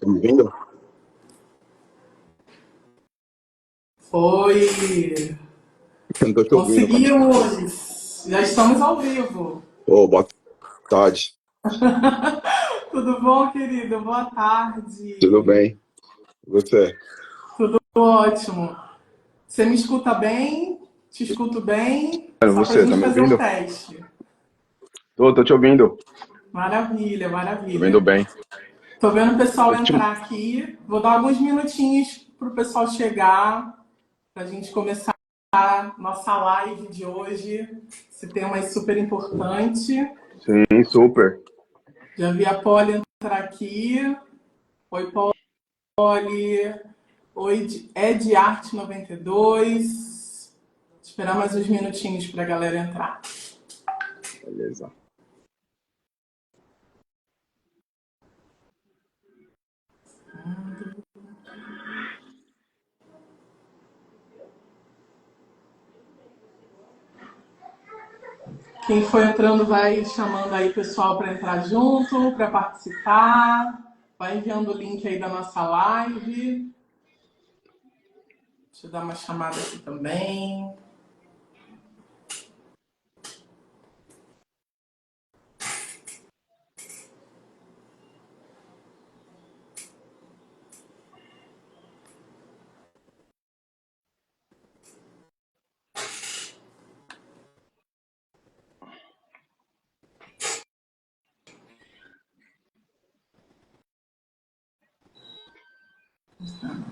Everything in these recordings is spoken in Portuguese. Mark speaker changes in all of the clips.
Speaker 1: Tá me ouvindo?
Speaker 2: Foi!
Speaker 1: Não tô te ouvindo, cara.
Speaker 2: Conseguimos! Já estamos ao vivo.
Speaker 1: Ô, boa tarde.
Speaker 2: Tudo bom, querido? Boa
Speaker 1: Tudo
Speaker 2: tarde.
Speaker 1: bem? E você?
Speaker 2: Tudo ótimo. Você me escuta bem? Te escuto bem?
Speaker 1: Cara,
Speaker 2: Só para a
Speaker 1: você, tá
Speaker 2: gente
Speaker 1: me
Speaker 2: fazer um
Speaker 1: ouvindo?
Speaker 2: teste.
Speaker 1: Tô te ouvindo.
Speaker 2: Maravilha,
Speaker 1: Tô vendo
Speaker 2: maravilha.
Speaker 1: bem.
Speaker 2: Tô vendo o pessoal
Speaker 1: Eu te-
Speaker 2: entrar aqui. Vou dar alguns minutinhos para o pessoal chegar, para a gente começar nossa live de hoje. Esse tema é super importante.
Speaker 1: Sim, super.
Speaker 2: Já vi a Polly entrar aqui. Oi, Polly. Oi, Ed Arte 92. Esperar mais uns minutinhos para a galera entrar.
Speaker 1: Beleza.
Speaker 2: Quem for entrando vai chamando aí o pessoal para entrar junto, para participar. Vai enviando o link aí da nossa live. Deixa eu dar uma chamada aqui também.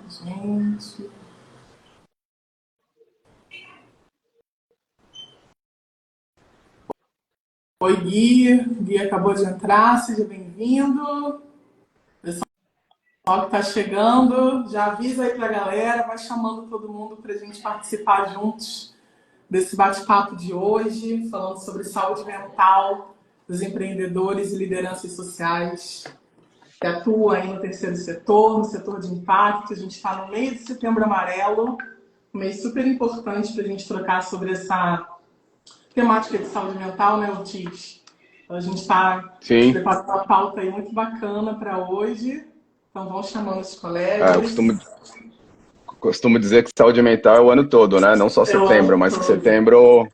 Speaker 2: Gente. Oi, Gui. Gui acabou de entrar, seja bem-vindo. Pessoal que está chegando, já avisa aí para a galera, vai chamando todo mundo para a gente participar juntos desse bate-papo de hoje, falando sobre saúde mental dos empreendedores e lideranças sociais que atuam aí no terceiro setor, no setor de impacto. A gente está no mês de Setembro Amarelo, um mês super importante para a gente trocar sobre essa temática de saúde mental, né, Otis? Então, a gente está
Speaker 1: Sim.
Speaker 2: preparando uma pauta aí muito bacana para hoje. Então, vão chamando os
Speaker 1: Eu costumo,
Speaker 2: colegas.
Speaker 1: costumo dizer que saúde mental é o ano todo, né? Não só
Speaker 2: É o
Speaker 1: setembro,
Speaker 2: ano
Speaker 1: mas que
Speaker 2: todo.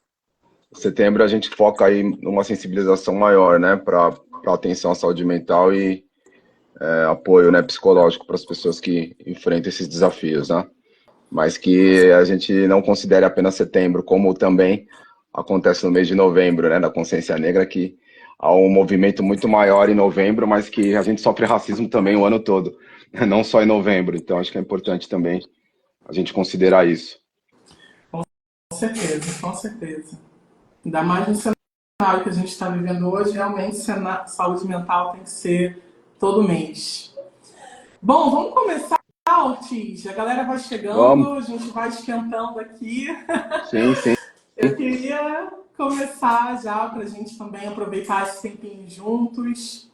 Speaker 1: setembro a gente foca aí numa sensibilização maior, né? Para atenção à saúde mental e apoio, né, psicológico para as pessoas que enfrentam esses desafios, né? Mas que a gente não considere apenas setembro, como também acontece no mês de novembro, né, na Consciência Negra, que há um movimento muito maior em novembro, mas que a gente sofre racismo também o ano todo, não só em novembro. Então, acho que é importante também a gente considerar isso.
Speaker 2: Com certeza, com certeza. Ainda mais no cenário que a gente está vivendo hoje, realmente saúde mental tem que ser todo mês. Bom, vamos começar, Ortiz. A galera vai chegando,
Speaker 1: Vamos,
Speaker 2: a gente vai esquentando aqui.
Speaker 1: sim, sim.
Speaker 2: Eu queria começar já para a gente também aproveitar esse tempinho juntos.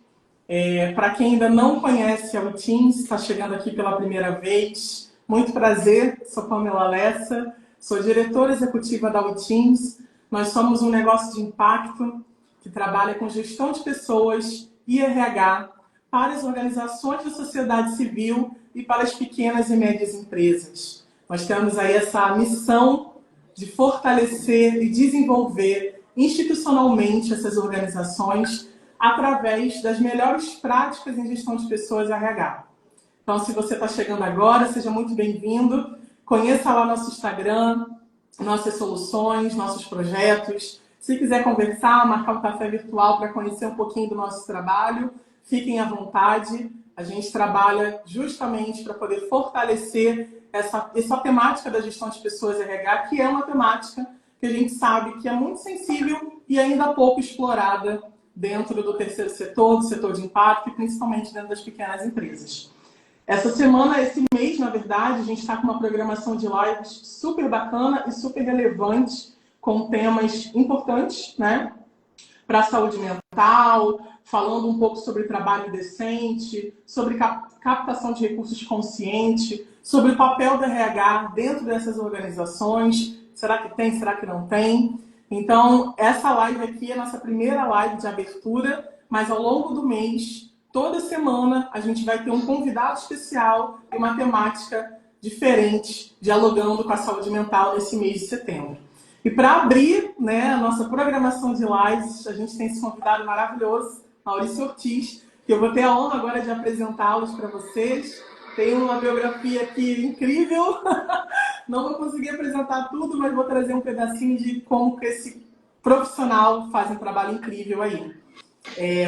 Speaker 2: Para quem ainda não conhece a Teams, está chegando aqui pela primeira vez, muito prazer, sou Pamela Lessa, sou diretora executiva da Teams. Nós somos um negócio de impacto que trabalha com gestão de pessoas e RH para as organizações da sociedade civil e para as pequenas e médias empresas. Nós temos aí essa missão de fortalecer e desenvolver institucionalmente essas organizações através das melhores práticas em gestão de pessoas RH. Então, se você está chegando agora, seja muito bem-vindo. Conheça lá nosso Instagram, nossas soluções, nossos projetos. Se quiser conversar, marcar um café virtual para conhecer um pouquinho do nosso trabalho, fiquem à vontade. A gente trabalha justamente para poder fortalecer essa temática da gestão de pessoas RH, que é uma temática que a gente sabe que é muito sensível e ainda pouco explorada dentro do terceiro setor, do setor de impacto e principalmente dentro das pequenas empresas. Essa semana, esse mês, na verdade, a gente está com uma programação de lives super bacana e super relevante, com temas importantes, né? Para a saúde mental, falando um pouco sobre trabalho decente, sobre captação de recursos consciente, sobre o papel do RH dentro dessas organizações. Será que tem? Será que não tem? Então, essa live aqui é a nossa primeira live de abertura, mas ao longo do mês toda semana a gente vai ter um convidado especial e uma temática diferente, dialogando com a saúde mental nesse mês de setembro. E para abrir, né, a nossa programação de lives, a gente tem esse convidado maravilhoso, Maurício Ortiz, que eu vou ter a honra agora de apresentá-los para vocês. Tem uma biografia aqui incrível. Não vou conseguir apresentar tudo, mas vou trazer um pedacinho de como que esse profissional faz um trabalho incrível aí.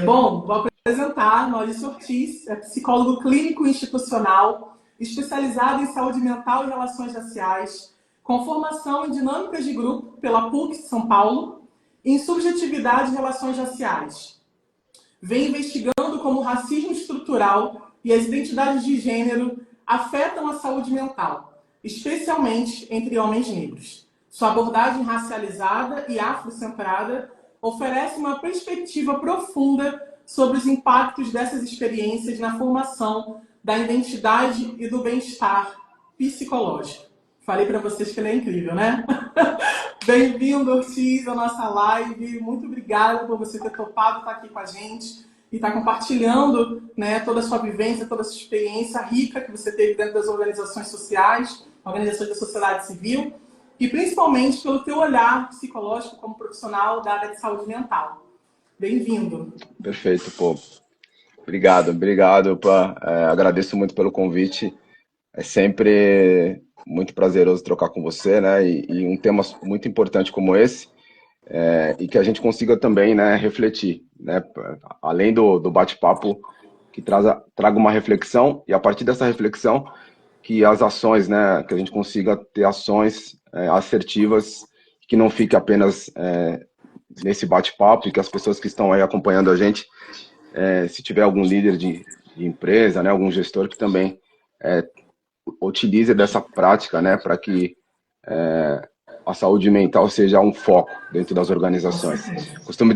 Speaker 2: Bom, vou apresentar Maurício Ortiz, é psicólogo clínico institucional, especializado em saúde mental e relações raciais, com formação em dinâmicas de grupo pela PUC São Paulo, em subjetividade e relações raciais. Vem investigando como o racismo estrutural e as identidades de gênero afetam a saúde mental, especialmente entre homens negros. Sua abordagem racializada e afrocentrada oferece uma perspectiva profunda sobre os impactos dessas experiências na formação da identidade e do bem-estar psicológico. Falei para vocês que ele é incrível, né? Bem-vindo, Ortiz, à nossa live. Muito obrigada por você ter topado estar aqui com a gente e estar compartilhando, né, toda a sua vivência, toda a sua experiência rica que você teve dentro das organizações sociais, organizações da sociedade civil, e principalmente pelo teu olhar psicológico como profissional da área de saúde mental. Bem-vindo.
Speaker 1: Perfeito, pô. Obrigado. Agradeço muito pelo convite. É sempre muito prazeroso trocar com você, né? E um tema muito importante como esse, e que a gente consiga também, né, refletir, né? Além do bate-papo, que traga uma reflexão, e a partir dessa reflexão, que as ações, né, que a gente consiga ter ações assertivas, que não fique apenas nesse bate-papo, e que as pessoas que estão aí acompanhando a gente, se tiver algum líder de empresa, né, algum gestor que também utilize dessa prática, né, para que a saúde mental seja um foco dentro das organizações. Costumo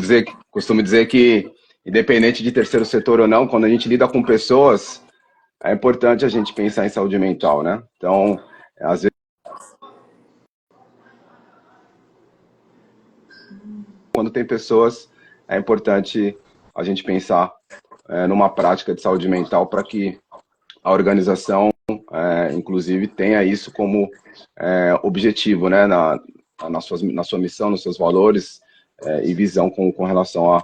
Speaker 1: dizer que, independente de terceiro setor ou não, quando a gente lida com pessoas, é importante a gente pensar em saúde mental, né? Então, às vezes, quando tem pessoas, é importante a gente pensar numa prática de saúde mental para que a organização, inclusive, tenha isso como objetivo, né, na sua missão, nos seus valores e visão com relação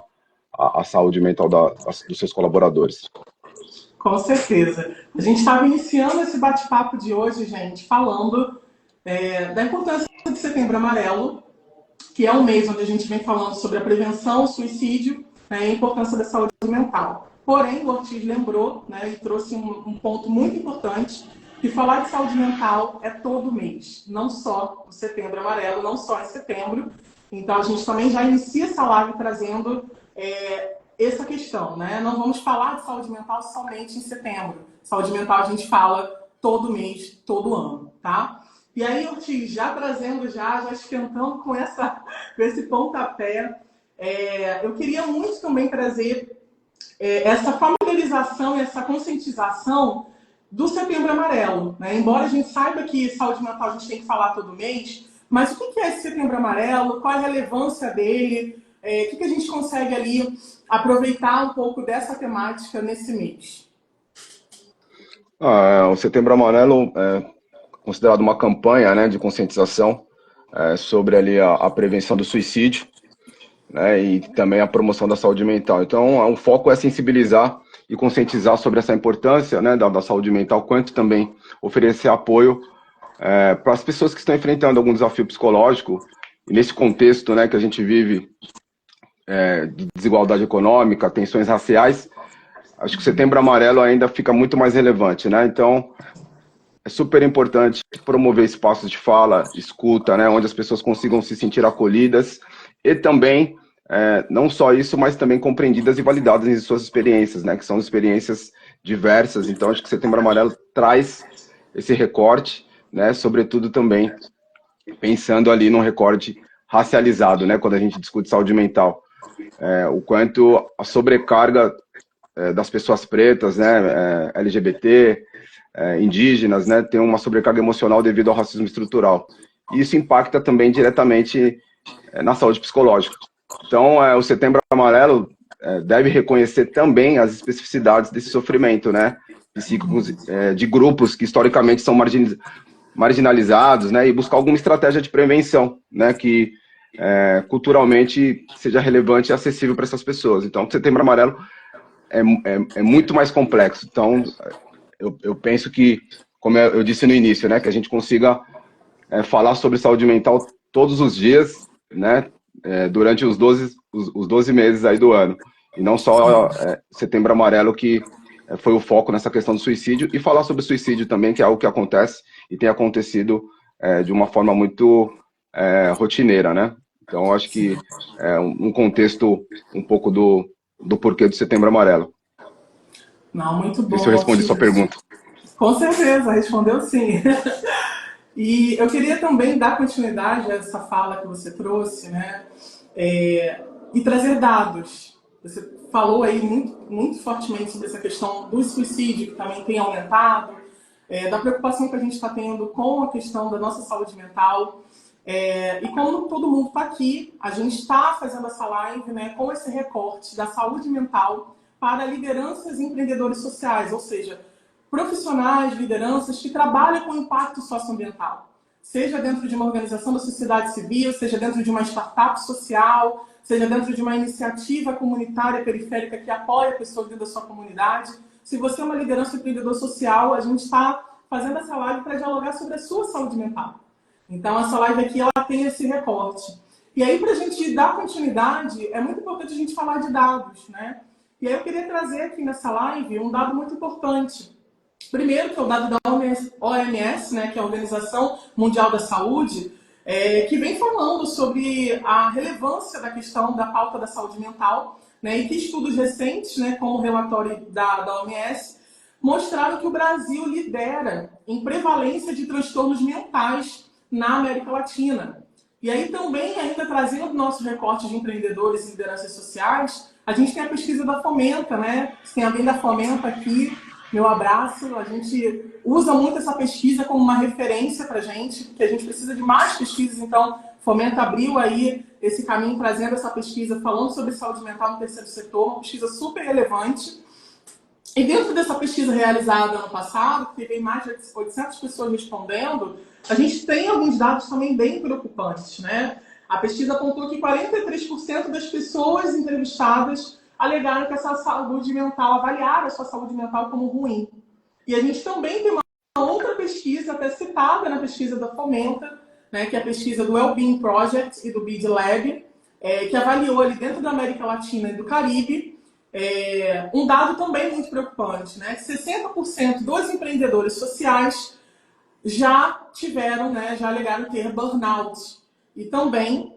Speaker 1: à saúde mental dos seus colaboradores.
Speaker 2: Com certeza. A gente estava iniciando esse bate-papo de hoje, gente, falando da importância do Setembro Amarelo, que é um mês onde a gente vem falando sobre a prevenção, o suicídio, né, e a importância da saúde mental. Porém, o Ortiz lembrou, né, e trouxe um ponto muito importante, que falar de saúde mental é todo mês, não só o Setembro Amarelo, não só em setembro. Então, a gente também já inicia essa live trazendo essa questão, né? Não vamos falar de saúde mental somente em setembro. Saúde mental a gente fala todo mês, todo ano, tá? E aí, Ortiz, já trazendo, já esquentando com esse pontapé, eu queria muito também trazer essa familiarização e essa conscientização do Setembro Amarelo, né? Embora a gente saiba que saúde mental a gente tem que falar todo mês, mas o que é esse Setembro Amarelo? Qual a relevância dele? O que a gente consegue ali aproveitar um pouco dessa temática nesse mês?
Speaker 1: O Setembro Amarelo é considerado uma campanha, né, de conscientização sobre ali a prevenção do suicídio, né, e também a promoção da saúde mental. Então, o foco é sensibilizar e conscientizar sobre essa importância, né, da saúde mental, quanto também oferecer apoio para as pessoas que estão enfrentando algum desafio psicológico. E nesse contexto, né, que a gente vive de desigualdade econômica, tensões raciais, acho que o Setembro Amarelo ainda fica muito mais relevante, né? Então, é super importante promover espaços de fala, escuta, né, onde as pessoas consigam se sentir acolhidas e também, não só isso, mas também compreendidas e validadas em suas experiências, né, que são experiências diversas. Então, acho que o Setembro Amarelo traz esse recorte, né, sobretudo também pensando ali num recorte racializado, né, quando a gente discute saúde mental. O quanto a sobrecarga das pessoas pretas, né, LGBT, indígenas, né, tem uma sobrecarga emocional devido ao racismo estrutural. E isso impacta também diretamente na saúde psicológica. Então, o Setembro Amarelo deve reconhecer também as especificidades desse sofrimento, né? Psíquicos, de grupos que historicamente são marginalizados, né? E buscar alguma estratégia de prevenção, né? Que culturalmente seja relevante e acessível para essas pessoas. Então, o Setembro Amarelo é muito mais complexo. Então, eu penso que, como eu disse no início, né? Que a gente consiga falar sobre saúde mental todos os dias, né? Durante os 12 meses aí do ano. E não só Setembro Amarelo, que foi o foco nessa questão do suicídio, e falar sobre suicídio também, que é algo que acontece e tem acontecido de uma forma muito rotineira, né? Então, acho que é um contexto um pouco do porquê do Setembro Amarelo.
Speaker 2: Não, muito
Speaker 1: Não sei se eu
Speaker 2: bom,
Speaker 1: respondi sua pergunta.
Speaker 2: Com certeza, respondeu sim. E eu queria também dar continuidade a essa fala que você trouxe, né? E trazer dados. Você falou aí muito fortemente sobre essa questão do suicídio, que também tem aumentado, da preocupação que a gente está tendo com a questão da nossa saúde mental. E como todo mundo está aqui, a gente está fazendo essa live, né, com esse recorte da saúde mental para lideranças e empreendedores sociais, ou seja, profissionais, lideranças que trabalham com impacto socioambiental. Seja dentro de uma organização da sociedade civil, seja dentro de uma startup social, seja dentro de uma iniciativa comunitária periférica que apoia pessoas dentro da sua comunidade. Se você é uma liderança empreendedor social, a gente está fazendo essa live para dialogar sobre a sua saúde mental. Então, essa live aqui ela tem esse recorte. E aí, para a gente dar continuidade, é muito importante a gente falar de dados, né? E aí eu queria trazer aqui nessa live um dado muito importante. Primeiro, que é o dado da OMS, né, que é a Organização Mundial da Saúde, que vem falando sobre a relevância da questão da pauta da saúde mental, né, e que estudos recentes, né, como o relatório da OMS, mostraram que o Brasil lidera em prevalência de transtornos mentais na América Latina. E aí também, ainda trazendo o nosso recorte de empreendedores e lideranças sociais, a gente tem a pesquisa da Fomenta, né? Tem alguém da Fomenta aqui, meu abraço. A gente usa muito essa pesquisa como uma referência para a gente, porque a gente precisa de mais pesquisas, então Fomenta abriu aí esse caminho, trazendo essa pesquisa, falando sobre saúde mental no terceiro setor, uma pesquisa super relevante. E dentro dessa pesquisa realizada ano passado, que teve mais de 800 pessoas respondendo, a gente tem alguns dados também bem preocupantes, né? A pesquisa apontou que 43% das pessoas entrevistadas alegaram que essa saúde mental, avaliaram a sua saúde mental como ruim. E a gente também tem uma outra pesquisa, até citada na pesquisa da Fomenta, né, que é a pesquisa do Wellbeing Project e do BID Lab, que avaliou ali dentro da América Latina e do Caribe, um dado também muito preocupante, né? 60% dos empreendedores sociais já tiveram, né, já alegaram ter burnout. E também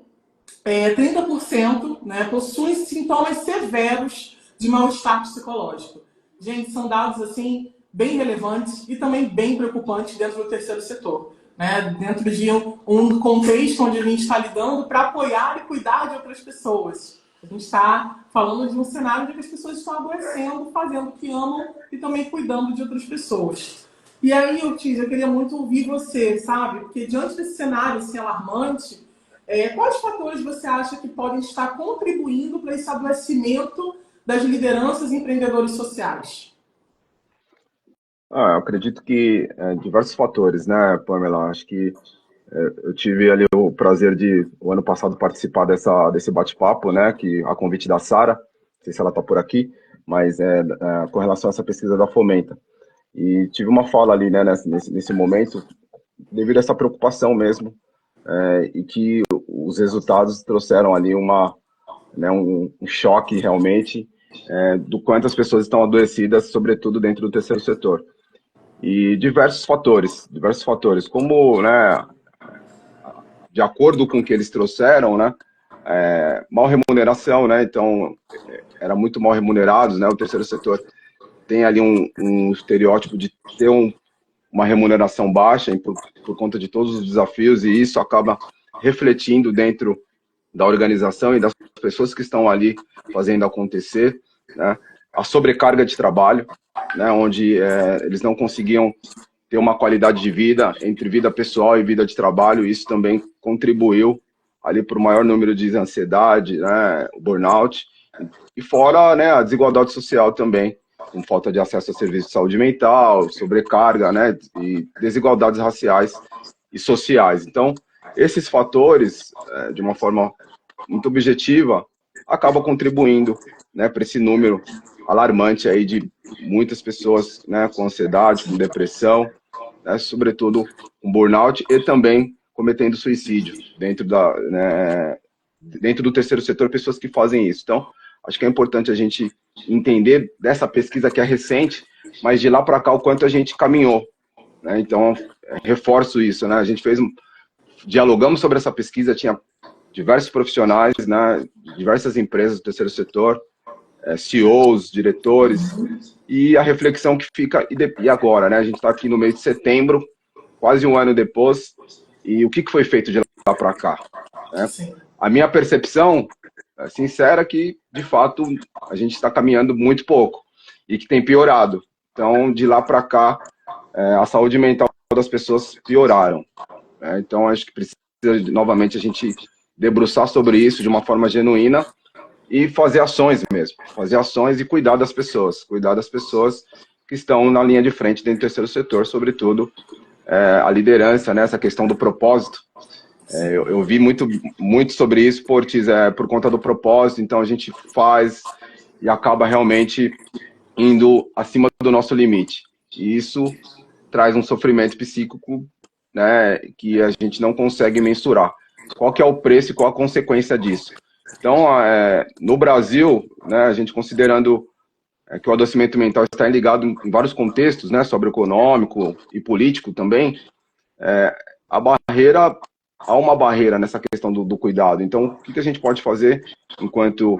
Speaker 2: 30%, né, possuem sintomas severos de mal-estar psicológico. Gente, são dados assim bem relevantes e também bem preocupantes dentro do terceiro setor, né? Dentro de um contexto onde a gente está lidando para apoiar e cuidar de outras pessoas. A gente está falando de um cenário onde as pessoas estão adoecendo, fazendo o que amam e também cuidando de outras pessoas. E aí, Ortiz, eu queria muito ouvir você, sabe? Porque diante desse cenário assim, alarmante, quais fatores você acha que podem estar contribuindo para esse adoecimento das lideranças e empreendedores sociais?
Speaker 1: Eu acredito que diversos fatores, né, Pamela? Acho que eu tive ali o prazer de, o ano passado, participar desse bate-papo, né, que a convite da Sara, não sei se ela está por aqui, mas com relação a essa pesquisa da Fomenta. E tive uma fala ali, né, nesse momento, devido a essa preocupação mesmo, e que os resultados trouxeram ali um choque realmente do quanto as pessoas estão adoecidas, sobretudo dentro do terceiro setor. E diversos fatores, como, né, de acordo com o que eles trouxeram, né, mal remuneração, né, então era muito mal remunerados, né, o terceiro setor tem ali um estereótipo de ter uma remuneração baixa por conta de todos os desafios, e isso acaba refletindo dentro da organização e das pessoas que estão ali fazendo acontecer, né, a sobrecarga de trabalho, né, onde eles não conseguiam ter uma qualidade de vida entre vida pessoal e vida de trabalho, e isso também contribuiu ali para o maior número de ansiedade, né, o burnout, E fora, né, a desigualdade social também, com falta de acesso a serviços de saúde mental, sobrecarga, né, e desigualdades raciais e sociais. Então, esses fatores, de uma forma muito objetiva, acabam contribuindo, né, para esse número alarmante aí de muitas pessoas, né, com ansiedade, com depressão, né, sobretudo com burnout e também cometendo suicídio dentro do terceiro setor, pessoas que fazem isso. Então, acho que é importante a gente entender dessa pesquisa que é recente, mas de lá para cá o quanto a gente caminhou, né? Então, reforço isso, né? A gente dialogamos sobre essa pesquisa, tinha diversos profissionais, né, diversas empresas do terceiro setor, CEOs, diretores, e a reflexão que fica, e agora, né? A gente está aqui no mês de setembro, quase um ano depois, e o que foi feito de lá para cá? Né? A minha percepção sincera é que, de fato, a gente está caminhando muito pouco e que tem piorado. Então, de lá para cá, a saúde mental das pessoas pioraram. Então, acho que precisa, novamente, a gente debruçar sobre isso de uma forma genuína e fazer ações mesmo. Fazer ações e cuidar das pessoas que estão na linha de frente dentro do terceiro setor, sobretudo a liderança, né, essa questão do propósito. Eu vi muito sobre isso, Portis, por conta do propósito, então a gente faz e acaba realmente indo acima do nosso limite. E isso traz um sofrimento psíquico, né, que a gente não consegue mensurar. Qual que é o preço e qual a consequência disso? Então, no Brasil, né, a gente considerando que o adoecimento mental está ligado em vários contextos, né, sobre econômico e político também, há uma barreira nessa questão do cuidado. Então, o que a gente pode fazer enquanto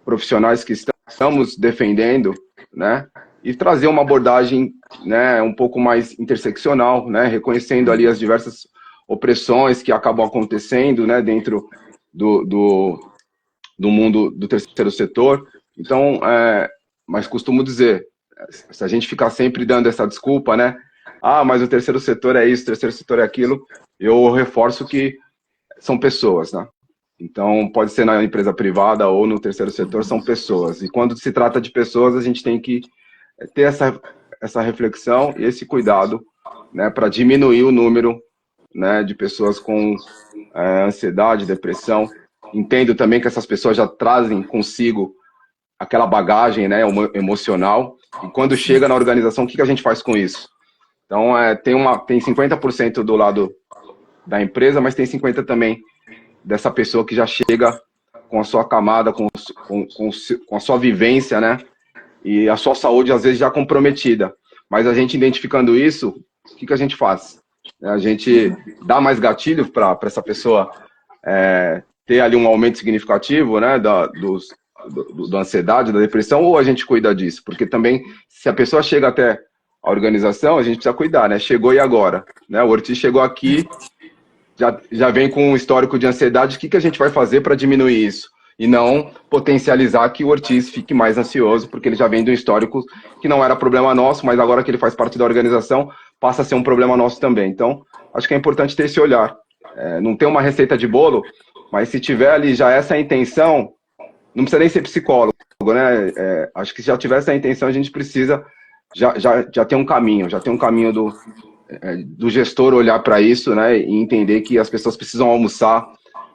Speaker 1: profissionais que estamos defendendo, né, e trazer uma abordagem, né, um pouco mais interseccional, né, reconhecendo ali as diversas opressões que acabam acontecendo, né, dentro do mundo do terceiro setor. Então, mas costumo dizer, se a gente ficar sempre dando essa desculpa, né, mas o terceiro setor é isso, o terceiro setor é aquilo, eu reforço que são pessoas, né? Então, pode ser na empresa privada ou no terceiro setor, são pessoas. E quando se trata de pessoas, a gente tem que ter essa reflexão e esse cuidado, né, para diminuir o número, né, de pessoas com ansiedade, depressão. Entendo também que essas pessoas já trazem consigo aquela bagagem, né, emocional. E quando chega na organização, o que a gente faz com isso? Então, tem 50% do lado da empresa, mas tem 50% também dessa pessoa que já chega com a sua camada, com a sua vivência, né? E a sua saúde, às vezes, já comprometida. Mas a gente identificando isso, o que a gente faz? A gente dá mais gatilho para essa pessoa ter ali um aumento significativo, né, da ansiedade, da depressão, ou a gente cuida disso? Porque também, se a pessoa chega até a organização, a gente precisa cuidar, né? Chegou e agora? Né? O Ortiz chegou aqui, já vem com um histórico de ansiedade, o que a gente vai fazer para diminuir isso? E não potencializar que o Ortiz fique mais ansioso, porque ele já vem de um histórico que não era problema nosso, mas agora que ele faz parte da organização, passa a ser um problema nosso também. Então, acho que é importante ter esse olhar. Não tem uma receita de bolo, mas se tiver ali já essa intenção, não precisa nem ser psicólogo, né? Acho que se já tiver essa intenção, a gente precisa já ter um caminho, do gestor olhar para isso, né, e entender que as pessoas precisam almoçar,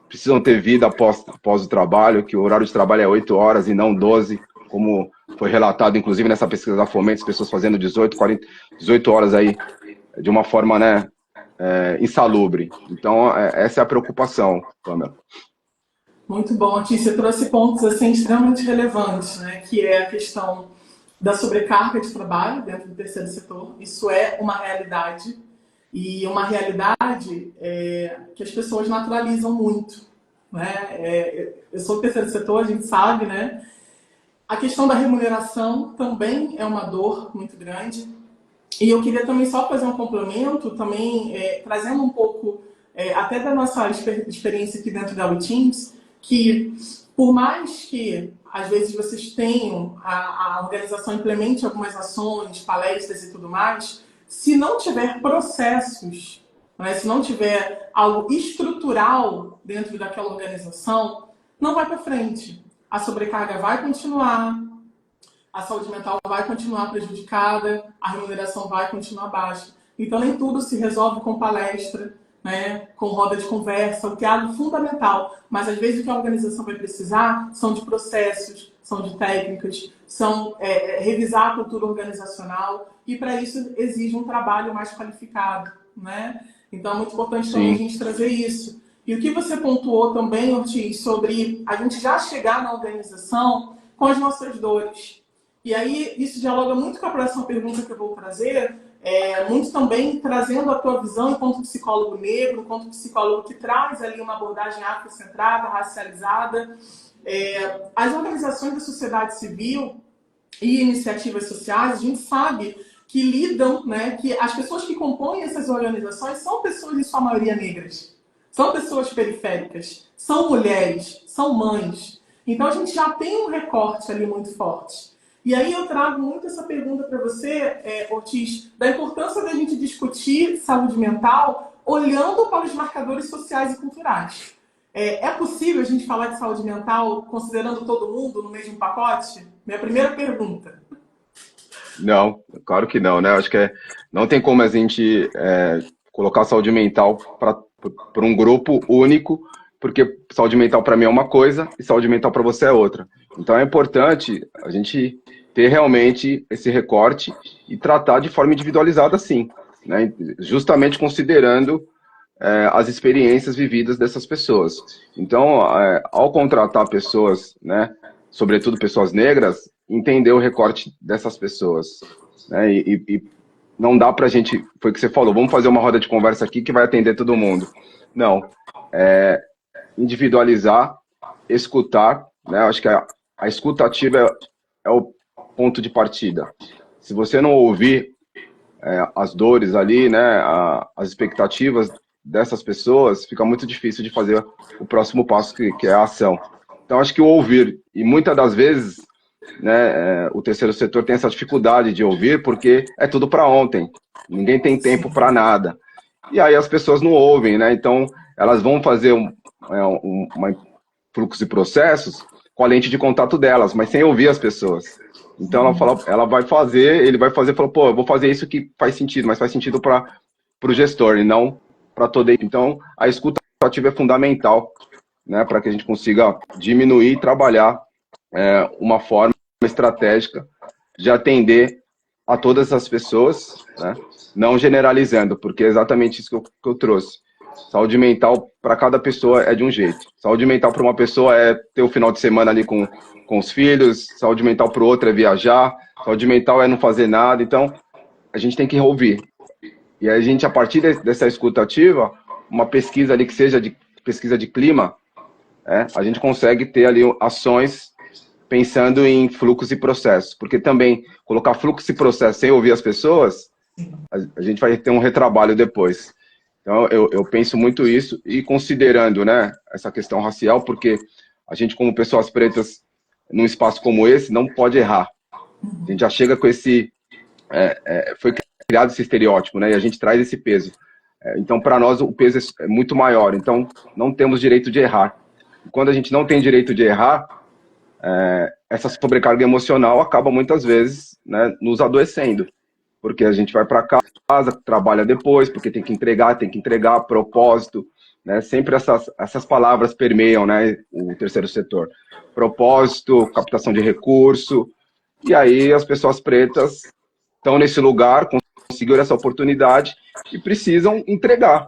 Speaker 1: precisam ter vida após o trabalho, que o horário de trabalho é 8 horas e não 12, como foi relatado, inclusive, nessa pesquisa da Fomento, as pessoas fazendo 18 horas aí, de uma forma, né, insalubre. Então, essa é a preocupação, Pamela.
Speaker 2: Muito bom, Ortiz. Você trouxe pontos assim, extremamente relevantes, né, que é a questão da sobrecarga de trabalho dentro do terceiro setor. Isso é uma realidade, e uma realidade que as pessoas naturalizam muito, né? Eu sou do terceiro setor, a gente sabe, né? A questão da remuneração também é uma dor muito grande. E eu queria também só fazer um complemento, também trazendo um pouco até da nossa experiência aqui dentro da WeTeams, que por mais que às vezes vocês tenham, a organização implemente algumas ações, palestras e tudo mais, se não tiver processos, né, se não tiver algo estrutural dentro daquela organização, não vai para frente. a sobrecarga vai continuar, a saúde mental vai continuar prejudicada, a remuneração vai continuar baixa. Então, nem tudo se resolve com palestra, né, com roda de conversa, o que é algo fundamental. Mas, às vezes, o que a organização vai precisar são de processos, são de técnicas, são revisar a cultura organizacional, e, para isso, exige um trabalho mais qualificado, né? Então, é muito importante também a gente trazer isso. E o que você pontuou também, Ortiz, sobre a gente já chegar na organização com as nossas dores. E aí, isso dialoga muito com a próxima pergunta que eu vou trazer, muito também trazendo a tua visão enquanto psicólogo negro, enquanto psicólogo que traz ali uma abordagem afrocentrada, racializada. As organizações da sociedade civil e iniciativas sociais, a gente sabe que lidam, né, que as pessoas que compõem essas organizações são pessoas, em sua maioria, negras. São pessoas periféricas, são mulheres, são mães. Então, a gente já tem um recorte ali muito forte. E aí eu trago muito essa pergunta para você, Ortiz, da importância da gente discutir saúde mental olhando para os marcadores sociais e culturais. É possível a gente falar de saúde mental considerando todo mundo no mesmo pacote? Minha primeira pergunta.
Speaker 1: Não, claro que não, né? Acho que não tem como a gente colocar saúde mental para um grupo único, porque saúde mental para mim é uma coisa e saúde mental para você é outra. Então é importante a gente ter realmente esse recorte e tratar de forma individualizada, sim, né? Justamente considerando as experiências vividas dessas pessoas. Então, ao contratar pessoas, né, sobretudo pessoas negras, entender o recorte dessas pessoas, né? E não dá pra gente, foi o que você falou, vamos fazer uma roda de conversa aqui que vai atender todo mundo. Não, individualizar, escutar, né? Acho que a escuta ativa é o ponto de partida. Se você não ouvir as dores ali, né, as expectativas dessas pessoas, fica muito difícil de fazer o próximo passo, que é a ação. Então, acho que o ouvir, e muitas das vezes, né, o terceiro setor tem essa dificuldade de ouvir, porque é tudo para ontem, ninguém tem tempo para nada. E aí as pessoas não ouvem, né? Então, elas vão fazer um fluxo de processos com a lente de contato delas, mas sem ouvir as pessoas. Então, ela vai fazer, ele vai fazer, fala, pô, eu vou fazer isso que faz sentido, mas faz sentido para o gestor e não para todo. Então, a escuta ativa é fundamental, né, para que a gente consiga diminuir e trabalhar uma forma estratégica de atender a todas as pessoas, né, não generalizando, porque é exatamente isso que eu trouxe. Saúde mental para cada pessoa é de um jeito. Saúde mental para uma pessoa é ter o final de semana ali com os filhos, saúde mental para o outro é viajar, saúde mental é não fazer nada. Então, a gente tem que ouvir. E a gente, a partir dessa escuta ativa, uma pesquisa ali que seja de pesquisa de clima, a gente consegue ter ali ações pensando em fluxos e processos. Porque também colocar fluxo e processo sem ouvir as pessoas, a gente vai ter um retrabalho depois. Então, eu penso muito isso, e considerando, né, essa questão racial, porque a gente, como pessoas pretas, num espaço como esse, não pode errar. A gente já chega com esse... foi criado esse estereótipo, né, e a gente traz esse peso. Então, para nós, o peso é muito maior. Então, não temos direito de errar. E quando a gente não tem direito de errar, essa sobrecarga emocional acaba, muitas vezes, né, nos adoecendo. Porque a gente vai para casa, trabalha depois, porque tem que entregar, propósito, né? Sempre essas palavras permeiam, né, o terceiro setor. Propósito, captação de recurso, e aí as pessoas pretas estão nesse lugar, conseguiram essa oportunidade e precisam entregar,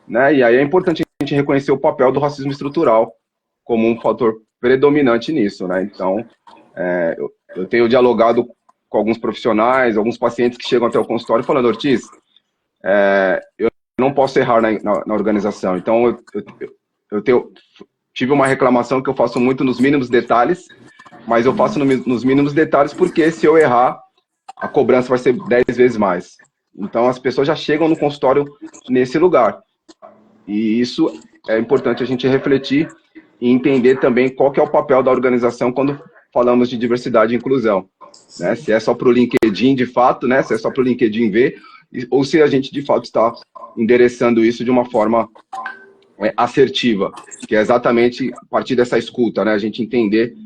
Speaker 1: né? E aí é importante a gente reconhecer o papel do racismo estrutural como um fator predominante nisso, né? Então, eu tenho dialogado com alguns profissionais, alguns pacientes que chegam até o consultório falando, Ortiz, eu não posso errar na organização. Então, eu tive uma reclamação que eu faço muito nos mínimos detalhes, mas eu faço nos mínimos detalhes porque se eu errar, a cobrança vai ser 10 vezes mais. Então, as pessoas já chegam no consultório nesse lugar. E isso é importante a gente refletir e entender também qual que é o papel da organização quando falamos de diversidade e inclusão. Né? Se é só para o LinkedIn, de fato, né? Se é só para o LinkedIn ver, ou se a gente, de fato, está endereçando isso de uma forma assertiva, que é exatamente a partir dessa escuta, né? A gente entender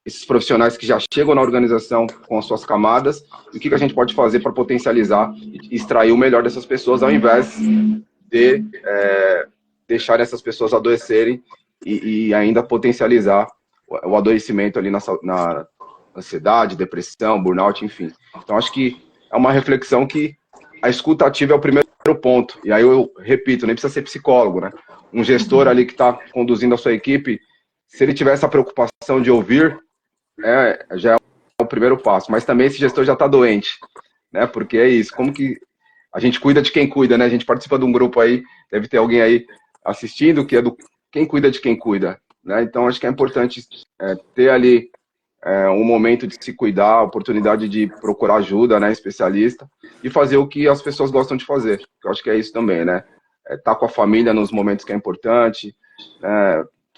Speaker 1: esses profissionais que já chegam na organização com as suas camadas, e o que a gente pode fazer para potencializar e extrair o melhor dessas pessoas, ao invés de deixar essas pessoas adoecerem e ainda potencializar o adoecimento ali na ansiedade, depressão, burnout, enfim. Então, acho que é uma reflexão que a escuta ativa é o primeiro ponto. E aí eu repito, nem precisa ser psicólogo, né? Um gestor ali que está conduzindo a sua equipe, se ele tiver essa preocupação de ouvir, já é o primeiro passo. Mas também esse gestor já está doente, né? Porque é isso, como que a gente cuida de quem cuida, né? A gente participa de um grupo aí, deve ter alguém aí assistindo que é do quem cuida de quem cuida, né? Então, acho que é importante ter ali um momento de se cuidar, a oportunidade de procurar ajuda, né, especialista, e fazer o que as pessoas gostam de fazer. Eu acho que é isso também, né? Tá com a família nos momentos que é importante,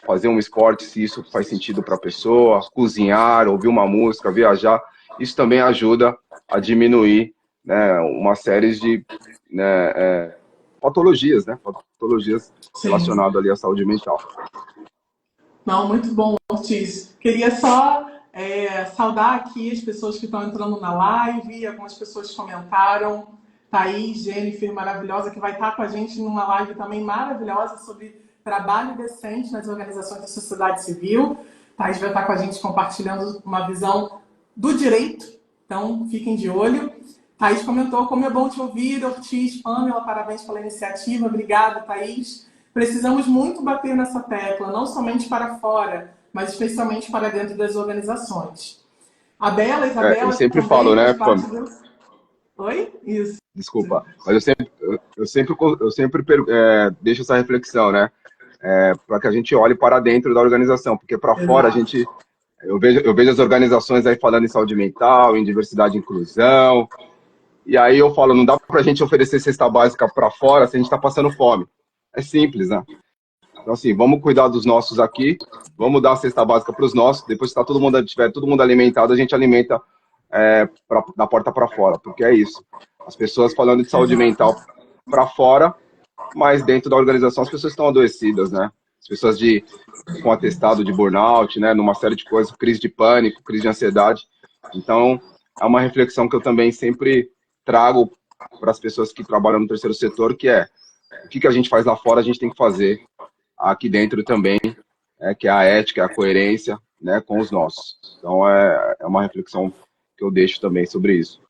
Speaker 1: fazer um esporte se isso faz sentido para a pessoa, cozinhar, ouvir uma música, viajar, isso também ajuda a diminuir, né, uma série de patologias, né? Patologias relacionadas ali à saúde mental.
Speaker 2: Não, muito bom, Ortiz. Queria só saudar aqui as pessoas que estão entrando na live, algumas pessoas comentaram, Thaís, Jennifer, maravilhosa, que vai estar com a gente numa live também maravilhosa sobre trabalho decente nas organizações da sociedade civil. Thaís vai estar com a gente compartilhando uma visão do direito, então fiquem de olho. Thaís comentou, como é bom te ouvir, Ortiz, Pamela, parabéns pela iniciativa, obrigada, Thaís. Precisamos muito bater nessa tecla, não somente para fora, mas especialmente para dentro das organizações. A Bela, Isabela...
Speaker 1: eu sempre falo, né,
Speaker 2: Pamela? Oi? Isso.
Speaker 1: Desculpa, mas eu sempre deixo essa reflexão, né? Para que a gente olhe para dentro da organização, porque para fora a gente... Eu vejo as organizações aí falando em saúde mental, em diversidade e inclusão, e aí eu falo, não dá para a gente oferecer cesta básica para fora se a gente está passando fome. É simples, né? Então, assim, vamos cuidar dos nossos aqui, vamos dar a cesta básica para os nossos, depois que tiver todo mundo alimentado, a gente alimenta da porta para fora, porque é isso. As pessoas falando de saúde mental para fora, mas dentro da organização as pessoas estão adoecidas, né? As pessoas com atestado de burnout, né? Numa série de coisas, crise de pânico, crise de ansiedade. Então, é uma reflexão que eu também sempre trago para as pessoas que trabalham no terceiro setor, que é o que a gente faz lá fora, a gente tem que fazer aqui dentro também, que é a ética, a coerência, né, com os nossos. Então, é uma reflexão que eu deixo também sobre isso.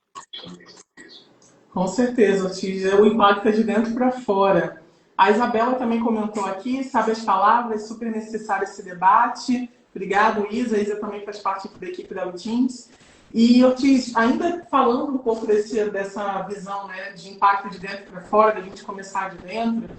Speaker 2: Com certeza, Ortiz. O impacto é de dentro para fora. A Isabela também comentou aqui, sabe as palavras, super necessário esse debate. Obrigado, Isa. A Isa também faz parte da equipe da Teams. E, Ortiz, ainda falando um pouco dessa visão, né, de impacto de dentro para fora, da gente começar de dentro,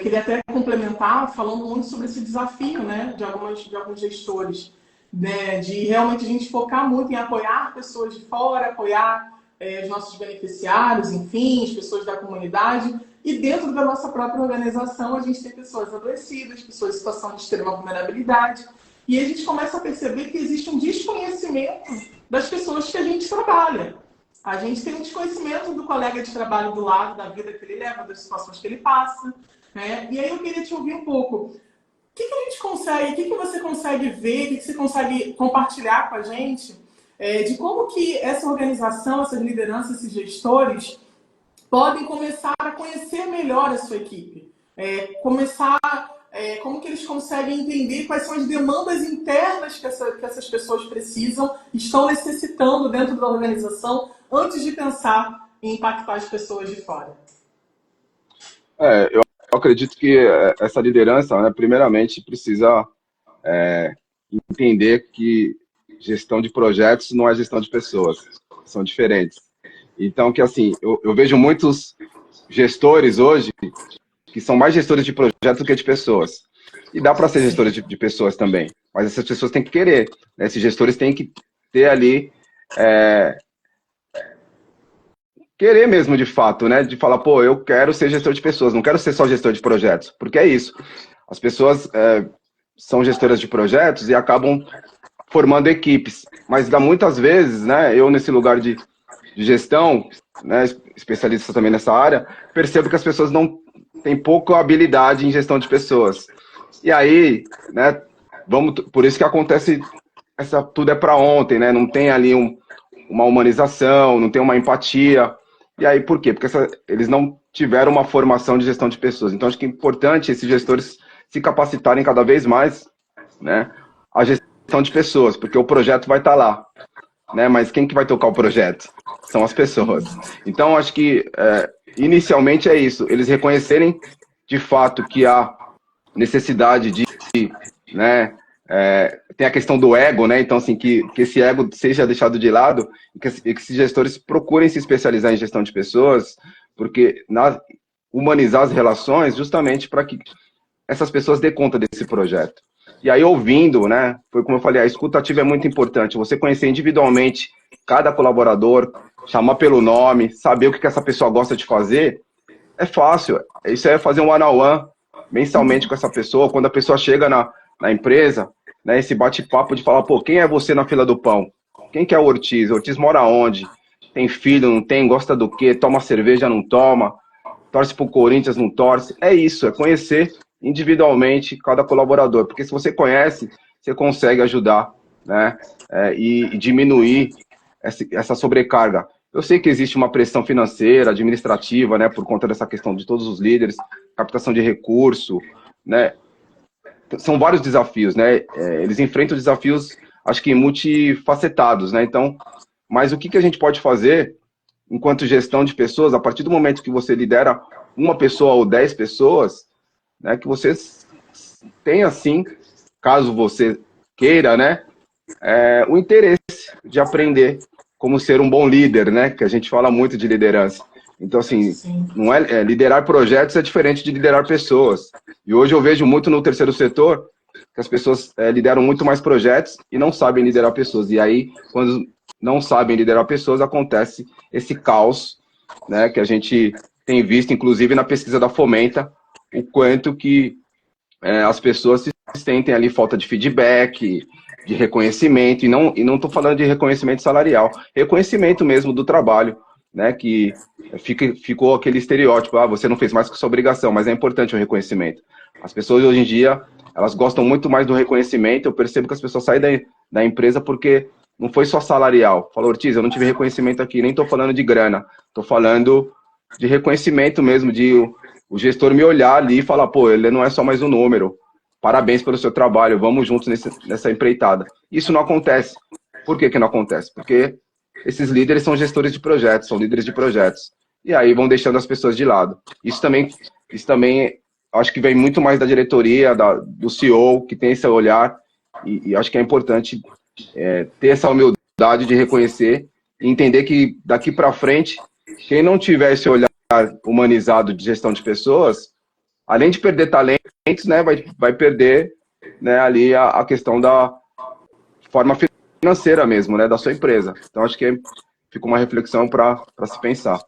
Speaker 2: queria até complementar falando muito sobre esse desafio, né, de alguns gestores, né, de realmente a gente focar muito em apoiar pessoas de fora, apoiar os nossos beneficiários, enfim, as pessoas da comunidade, e dentro da nossa própria organização a gente tem pessoas adoecidas, pessoas em situação de extrema vulnerabilidade, e a gente começa a perceber que existe um desconhecimento das pessoas que a gente trabalha. A gente tem um desconhecimento do colega de trabalho do lado, da vida que ele leva, das situações que ele passa, né? E aí eu queria te ouvir um pouco. O que a gente consegue, o que você consegue ver, o que você consegue compartilhar com a gente de como que essa organização, essas lideranças, esses gestores podem começar a conhecer melhor a sua equipe, como que eles conseguem entender quais são as demandas internas que essas pessoas precisam, estão necessitando dentro da organização, antes de pensar em impactar as pessoas de fora.
Speaker 1: Eu acredito que essa liderança, né, primeiramente, precisa entender que gestão de projetos não é gestão de pessoas, são diferentes. Então, que assim, eu vejo muitos gestores hoje que são mais gestores de projetos do que de pessoas. E dá para ser gestores de pessoas também, mas essas pessoas têm que querer, né? Esses gestores têm que ter ali, querer mesmo de fato, né? De falar, pô, eu quero ser gestor de pessoas, não quero ser só gestor de projetos, porque é isso. As pessoas são gestoras de projetos e acabam formando equipes, mas dá muitas vezes, né? Eu nesse lugar de gestão, né, especialista também nessa área, percebo que as pessoas não têm pouca habilidade em gestão de pessoas. E aí, né, por isso que acontece tudo é para ontem, né? Não tem ali uma humanização, não tem uma empatia. E aí, por quê? Porque eles não tiveram uma formação de gestão de pessoas. Então, acho que é importante esses gestores se capacitarem cada vez mais, né, a gestão de pessoas, porque o projeto vai estar lá, né? Mas quem que vai tocar o projeto? São as pessoas. Então, acho que, inicialmente, é isso. Eles reconhecerem, de fato, que há necessidade de, né, tem a questão do ego, né? Então, assim, que esse ego seja deixado de lado e que esses gestores procurem se especializar em gestão de pessoas, porque humanizar as relações justamente para que essas pessoas dê conta desse projeto. E aí, ouvindo, né? Foi como eu falei, a escuta ativa é muito importante. Você conhecer individualmente cada colaborador, chamar pelo nome, saber o que essa pessoa gosta de fazer, é fácil. Isso é fazer um one-on-one mensalmente com essa pessoa. Quando a pessoa chega na empresa, né, esse bate-papo de falar, pô, quem é você na fila do pão? Quem que é o Ortiz? O Ortiz mora onde? Tem filho, não tem? Gosta do quê? Toma cerveja, não toma? Torce pro Corinthians, não torce? É isso, é conhecer individualmente cada colaborador. Porque se você conhece, você consegue ajudar, né, e diminuir essa sobrecarga. Eu sei que existe uma pressão financeira, administrativa, né, por conta dessa questão de todos os líderes, captação de recurso, né, são vários desafios, né, eles enfrentam desafios, acho que multifacetados, né, então, mas o que a gente pode fazer, enquanto gestão de pessoas, a partir do momento que você lidera uma pessoa ou 10 pessoas, né, que você tenha, assim, caso você queira, né, o interesse de aprender como ser um bom líder, né? Que a gente fala muito de liderança. Então, assim, não liderar projetos é diferente de liderar pessoas. E hoje eu vejo muito no terceiro setor que as pessoas lideram muito mais projetos e não sabem liderar pessoas. E aí, quando não sabem liderar pessoas, acontece esse caos, né? Que a gente tem visto, inclusive na pesquisa da Fomenta, o quanto que as pessoas se sentem ali falta de feedback, de reconhecimento, e não estou falando de reconhecimento salarial, reconhecimento mesmo do trabalho, né, que ficou aquele estereótipo, você não fez mais que sua obrigação, mas é importante o reconhecimento. As pessoas hoje em dia, elas gostam muito mais do reconhecimento, eu percebo que as pessoas saem da empresa porque não foi só salarial. Falou, Ortiz, eu não tive reconhecimento aqui, nem estou falando de grana, estou falando de reconhecimento mesmo, de o gestor me olhar ali e falar, pô, ele não é só mais um número, parabéns pelo seu trabalho, vamos juntos nessa empreitada. Isso não acontece. Por que não acontece? Porque esses líderes são gestores de projetos, são líderes de projetos. E aí vão deixando as pessoas de lado. Isso também acho que vem muito mais da diretoria, do CEO, que tem esse olhar, e acho que é importante ter essa humildade de reconhecer e entender que daqui para frente, quem não tiver esse olhar humanizado de gestão de pessoas, além de perder talentos, né, vai perder, né, ali a questão da forma financeira mesmo, né, da sua empresa. Então, acho que fica uma reflexão para se pensar.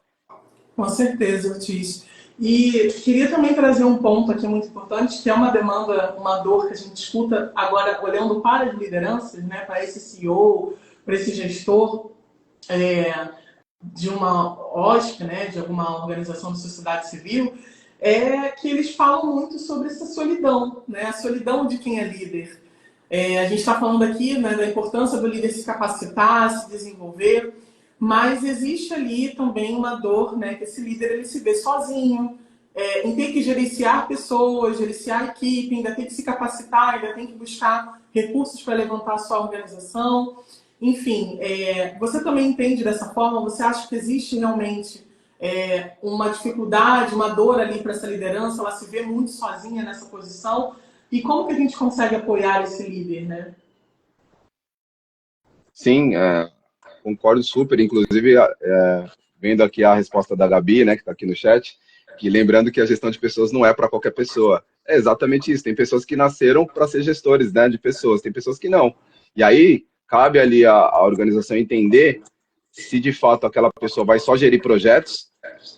Speaker 2: Com certeza, Ortiz. E queria também trazer um ponto aqui muito importante, que é uma demanda, uma dor que a gente escuta agora, olhando para as lideranças, né, para esse CEO, para esse gestor de uma OSC, né, de alguma organização de sociedade civil, é que eles falam muito sobre essa solidão, né, a solidão de quem é líder. A gente está falando aqui, né, da importância do líder se capacitar, se desenvolver, mas existe ali também uma dor, né, que esse líder ele se vê sozinho, em ter que gerenciar pessoas, gerenciar a equipe, ainda tem que se capacitar, ainda tem que buscar recursos para levantar a sua organização. Enfim, você também entende dessa forma? Você acha que existe realmente uma dificuldade, uma dor ali para essa liderança? Ela se vê muito sozinha nessa posição? E como que a gente consegue apoiar esse líder, né?
Speaker 1: Sim, concordo super. Inclusive, vendo aqui a resposta da Gabi, né, que está aqui no chat, que lembrando que a gestão de pessoas não é para qualquer pessoa. É exatamente isso. Tem pessoas que nasceram para ser gestores, né, de pessoas. Tem pessoas que não. E aí, cabe ali a organização entender se de fato aquela pessoa vai só gerir projetos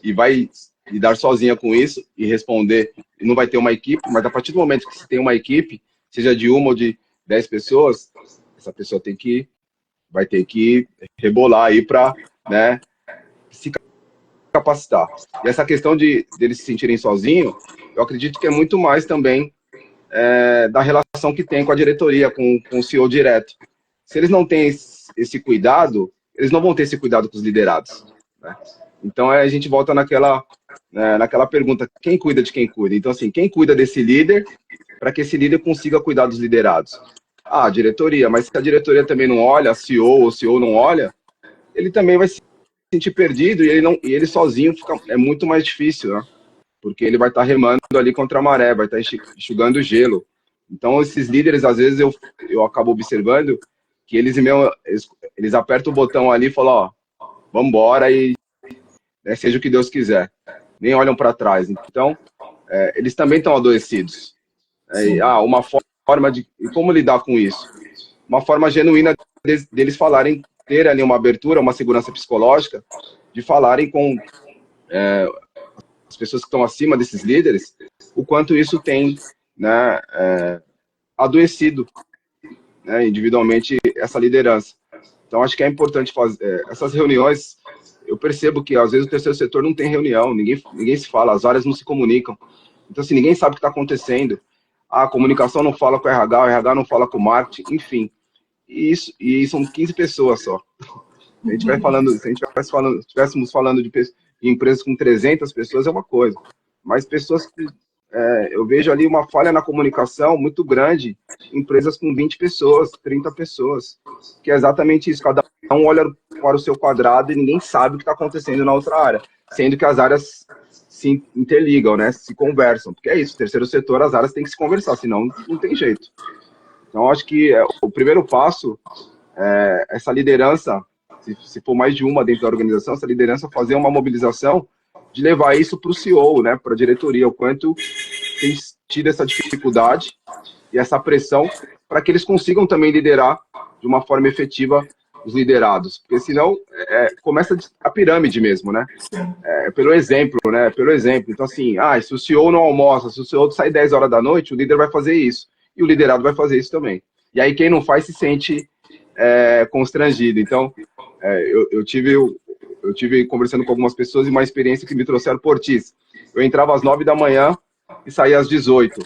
Speaker 1: e vai lidar sozinha com isso e responder, e não vai ter uma equipe, mas a partir do momento que você tem uma equipe, seja de uma ou de 10 pessoas, essa pessoa vai ter que rebolar aí para, né, se capacitar. E essa questão de eles se sentirem sozinhos, eu acredito que é muito mais também da relação que tem com a diretoria, com o CEO direto. se eles não têm esse cuidado, eles não vão ter esse cuidado com os liderados, né? Então a gente volta naquela pergunta, quem cuida de quem cuida? Então, assim, quem cuida desse líder para que esse líder consiga cuidar dos liderados? Ah, a diretoria, mas se a diretoria também não olha, a CEO ou o CEO não olha, ele também vai se sentir perdido e ele sozinho é muito mais difícil, né? Porque ele vai estar remando ali contra a maré, vai estar enxugando o gelo. Então, esses líderes, às vezes, eu acabo observando que eles apertam o botão ali e falam, ó, vamos embora e seja o que Deus quiser. Nem olham para trás. Então, eles também estão adoecidos. Uma forma de... E como lidar com isso? Uma forma genuína deles falarem, ter ali uma abertura, uma segurança psicológica, de falarem com as pessoas que estão acima desses líderes, o quanto isso tem, né, adoecido, né, individualmente essa liderança. Então, acho que é importante fazer essas reuniões. Eu percebo que, às vezes, o terceiro setor não tem reunião, ninguém se fala, as áreas não se comunicam. Então, assim, ninguém sabe o que está acontecendo. A comunicação não fala com o RH não fala com o marketing, enfim. E são 15 pessoas só. Se a gente estivéssemos falando de empresas com 300 pessoas, é uma coisa. Mas pessoas que... eu vejo ali uma falha na comunicação muito grande, empresas com 20 pessoas, 30 pessoas, que é exatamente isso, cada um olha para o seu quadrado e ninguém sabe o que está acontecendo na outra área, sendo que as áreas se interligam, né, se conversam, porque é isso, terceiro setor, as áreas têm que se conversar, senão não tem jeito. Então, acho que o primeiro passo é essa liderança, se for mais de uma dentro da organização, essa liderança fazer uma mobilização de levar isso para o CEO, né, para a diretoria, o quanto tem tido essa dificuldade e essa pressão para que eles consigam também liderar de uma forma efetiva os liderados, porque senão começa a pirâmide mesmo, né? Pelo exemplo, né? Pelo exemplo. Então, assim, se o CEO não almoça, se o CEO sai 10 horas da noite, o líder vai fazer isso. E o liderado vai fazer isso também. E aí quem não faz se sente constrangido. Então, eu tive conversando com algumas pessoas e uma experiência que me trouxeram por Ortiz. Eu entrava às 9 da manhã e saía às 18.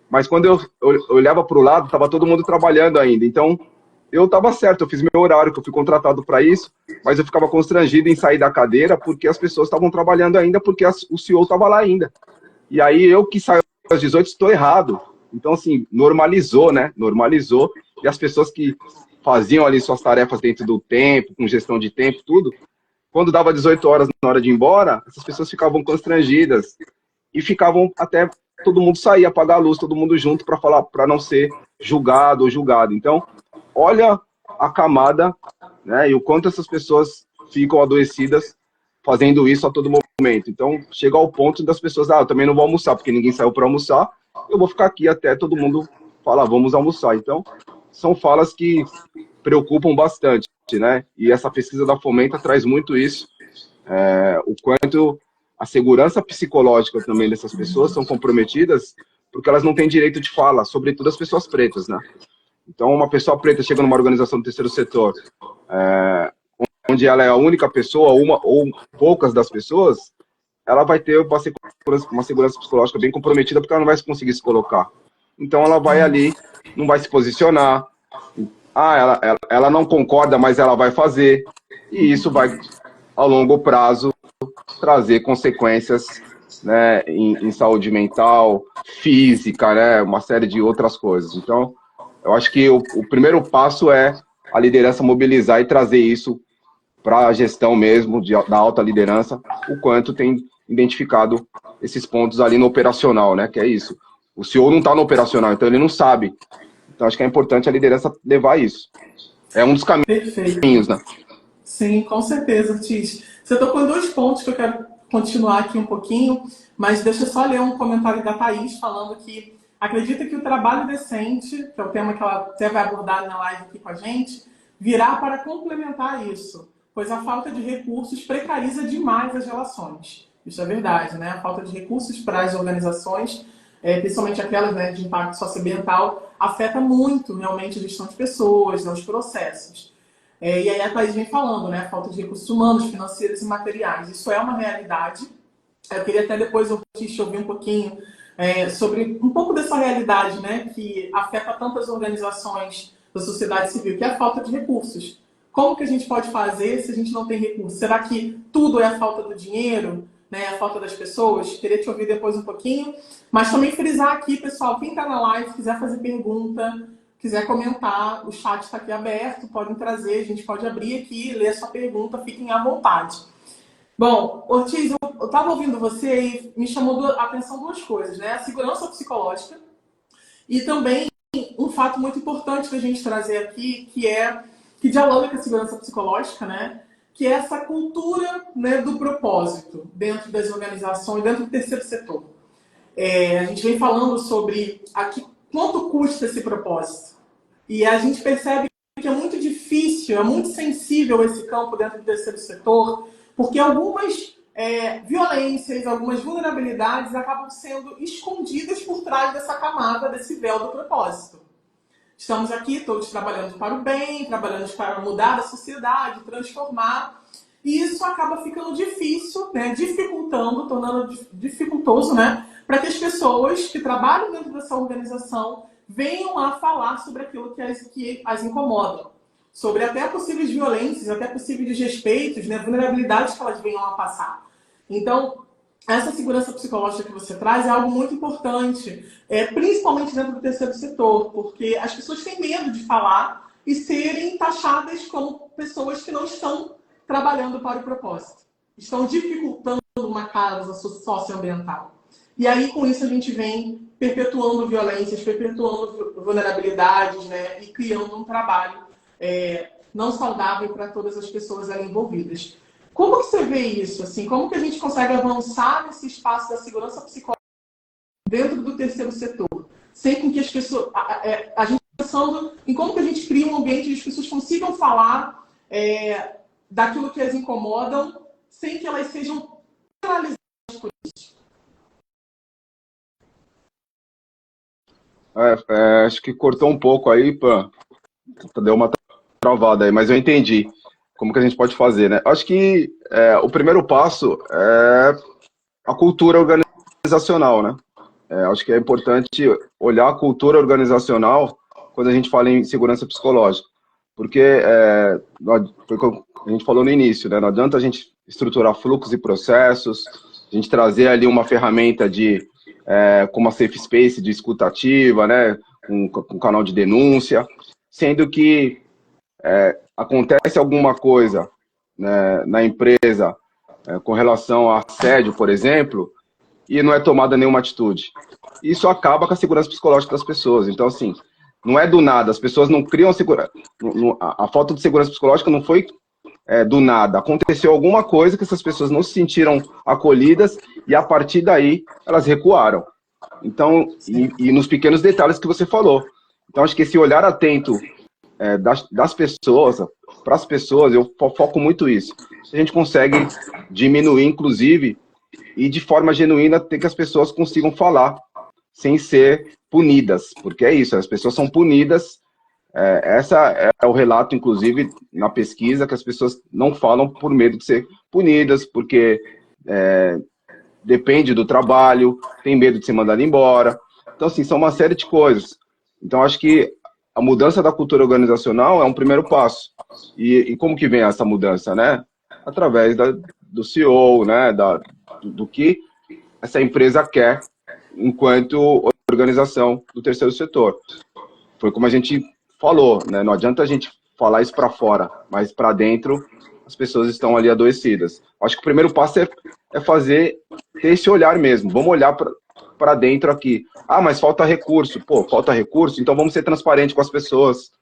Speaker 1: Mas quando eu olhava para o lado, estava todo mundo trabalhando ainda. Então, eu estava certo, eu fiz meu horário, que eu fui contratado para isso, mas eu ficava constrangido em sair da cadeira porque as pessoas estavam trabalhando ainda, porque o CEO estava lá ainda. E aí eu que saio às 18 estou errado. Então, assim, normalizou, né? Normalizou. E as pessoas que faziam ali suas tarefas dentro do tempo, com gestão de tempo, tudo, quando dava 18 horas na hora de ir embora, essas pessoas ficavam constrangidas e ficavam até todo mundo sair, apagar a luz, todo mundo junto para falar, para não ser julgado ou julgado. Então, olha a camada, né, e o quanto essas pessoas ficam adoecidas fazendo isso a todo momento. Então, chega ao ponto das pessoas, eu também não vou almoçar, porque ninguém saiu para almoçar, eu vou ficar aqui até todo mundo falar, vamos almoçar. Então, são falas que preocupam bastante, né? E essa pesquisa da Fomenta traz muito isso, o quanto a segurança psicológica também dessas pessoas são comprometidas, porque elas não têm direito de fala, sobretudo as pessoas pretas, né? Então, uma pessoa preta chega numa organização do terceiro setor, onde ela é a única pessoa, uma ou poucas das pessoas, ela vai ter uma segurança psicológica bem comprometida, porque ela não vai conseguir se colocar. Então, ela vai ali, não vai se posicionar. Ela não concorda, mas ela vai fazer. E isso vai, ao longo prazo, trazer consequências, né, em saúde mental, física, né, uma série de outras coisas. Então, eu acho que o primeiro passo é a liderança mobilizar e trazer isso para a gestão mesmo, da alta liderança, o quanto tem identificado esses pontos ali no operacional, né, que é isso. O CEO não está no operacional, então ele não sabe. Então, acho que é importante a liderança levar isso. É um dos caminhos,
Speaker 2: Perfeito.
Speaker 1: né?
Speaker 2: Sim, com certeza, Ortiz. Você tocou em dois pontos que eu quero continuar aqui um pouquinho, mas deixa eu só ler um comentário da Thaís falando que acredita que o trabalho decente, que é o tema que ela até vai abordar na live aqui com a gente, virá para complementar isso, pois a falta de recursos precariza demais as relações. Isso é verdade, né? A falta de recursos para as organizações, principalmente aquelas, né, de impacto socioambiental, afeta muito realmente a gestão de pessoas, né, os processos. E aí a Thaís vem falando, né? A falta de recursos humanos, financeiros e materiais. Isso é uma realidade. Eu queria até depois te ouvir um pouquinho sobre um pouco dessa realidade, né? Que afeta tantas organizações da sociedade civil, que é a falta de recursos. Como que a gente pode fazer se a gente não tem recursos? Será que tudo é a falta do dinheiro, né? A falta das pessoas? Queria te ouvir depois um pouquinho. Mas também frisar aqui, pessoal, quem está na live, quiser fazer pergunta, quiser comentar, o chat está aqui aberto, podem trazer, a gente pode abrir aqui, ler a sua pergunta, fiquem à vontade. Bom, Ortiz, eu estava ouvindo você e me chamou a atenção duas coisas, né? A segurança psicológica e também um fato muito importante que a gente trazer aqui, que dialoga com a segurança psicológica, né? Que é essa cultura, né, do propósito dentro das organizações, dentro do terceiro setor. A gente vem falando sobre quanto custa esse propósito. E a gente percebe que é muito difícil, é muito sensível esse campo dentro do terceiro setor, porque algumas violências, algumas vulnerabilidades acabam sendo escondidas por trás dessa camada, desse véu do propósito. Estamos aqui todos trabalhando para o bem, trabalhando para mudar a sociedade, transformar, e isso acaba ficando difícil, né, tornando dificultoso, né, para que as pessoas que trabalham dentro dessa organização venham a falar sobre aquilo que as incomodam, sobre até possíveis violências, até possíveis desrespeitos, né, vulnerabilidades que elas venham a passar. Então, essa segurança psicológica que você traz é algo muito importante, principalmente dentro do terceiro setor, porque as pessoas têm medo de falar e serem taxadas como pessoas que não estão trabalhando para o propósito, estão dificultando uma causa socioambiental. E aí, com isso, a gente vem perpetuando violências, perpetuando vulnerabilidades, né, e criando um trabalho não saudável para todas as pessoas ali envolvidas. Como que você vê isso? Assim? Como que a gente consegue avançar nesse espaço da segurança psicológica dentro do terceiro setor? Sem com que as pessoas... A gente pensando em como que a gente cria um ambiente onde as pessoas consigam falar daquilo que as incomodam, sem que elas sejam penalizadas por isso.
Speaker 1: Acho que cortou um pouco aí, Pan. Deu uma travada aí, mas eu entendi como que a gente pode fazer, né? Acho que o primeiro passo é a cultura organizacional, né? Acho que é importante olhar a cultura organizacional quando a gente fala em segurança psicológica, porque foi o que a gente falou no início, né? Não adianta a gente estruturar fluxos e processos, a gente trazer ali uma ferramenta como a Safe Space de escuta ativa, né? Com canal de denúncia, sendo que acontece alguma coisa, né, na empresa com relação a assédio, por exemplo, e não é tomada nenhuma atitude. Isso acaba com a segurança psicológica das pessoas. Então, assim, não é do nada, as pessoas não criam segurança. A falta de segurança psicológica não foi do nada. Aconteceu alguma coisa que essas pessoas não se sentiram acolhidas e, a partir daí, elas recuaram. Então, e nos pequenos detalhes que você falou. Então, acho que esse olhar atento das pessoas, para as pessoas, eu foco muito isso. A gente consegue diminuir, inclusive, e de forma genuína, ter que as pessoas consigam falar, sem ser punidas, porque é isso, as pessoas são punidas. Essa é o relato, inclusive, na pesquisa, que as pessoas não falam por medo de ser punidas, porque depende do trabalho, tem medo de ser mandado embora. Então, assim, são uma série de coisas. Então, acho que a mudança da cultura organizacional é um primeiro passo. E como que vem essa mudança, né? Através do CEO, né? Do que essa empresa quer enquanto organização do terceiro setor. Foi como a gente falou, né? Não adianta a gente falar isso para fora, mas para dentro as pessoas estão ali adoecidas. Acho que o primeiro passo é ter esse olhar mesmo. Vamos olhar para dentro aqui. Ah, mas falta recurso. Pô, falta recurso? Então vamos ser transparentes com as pessoas.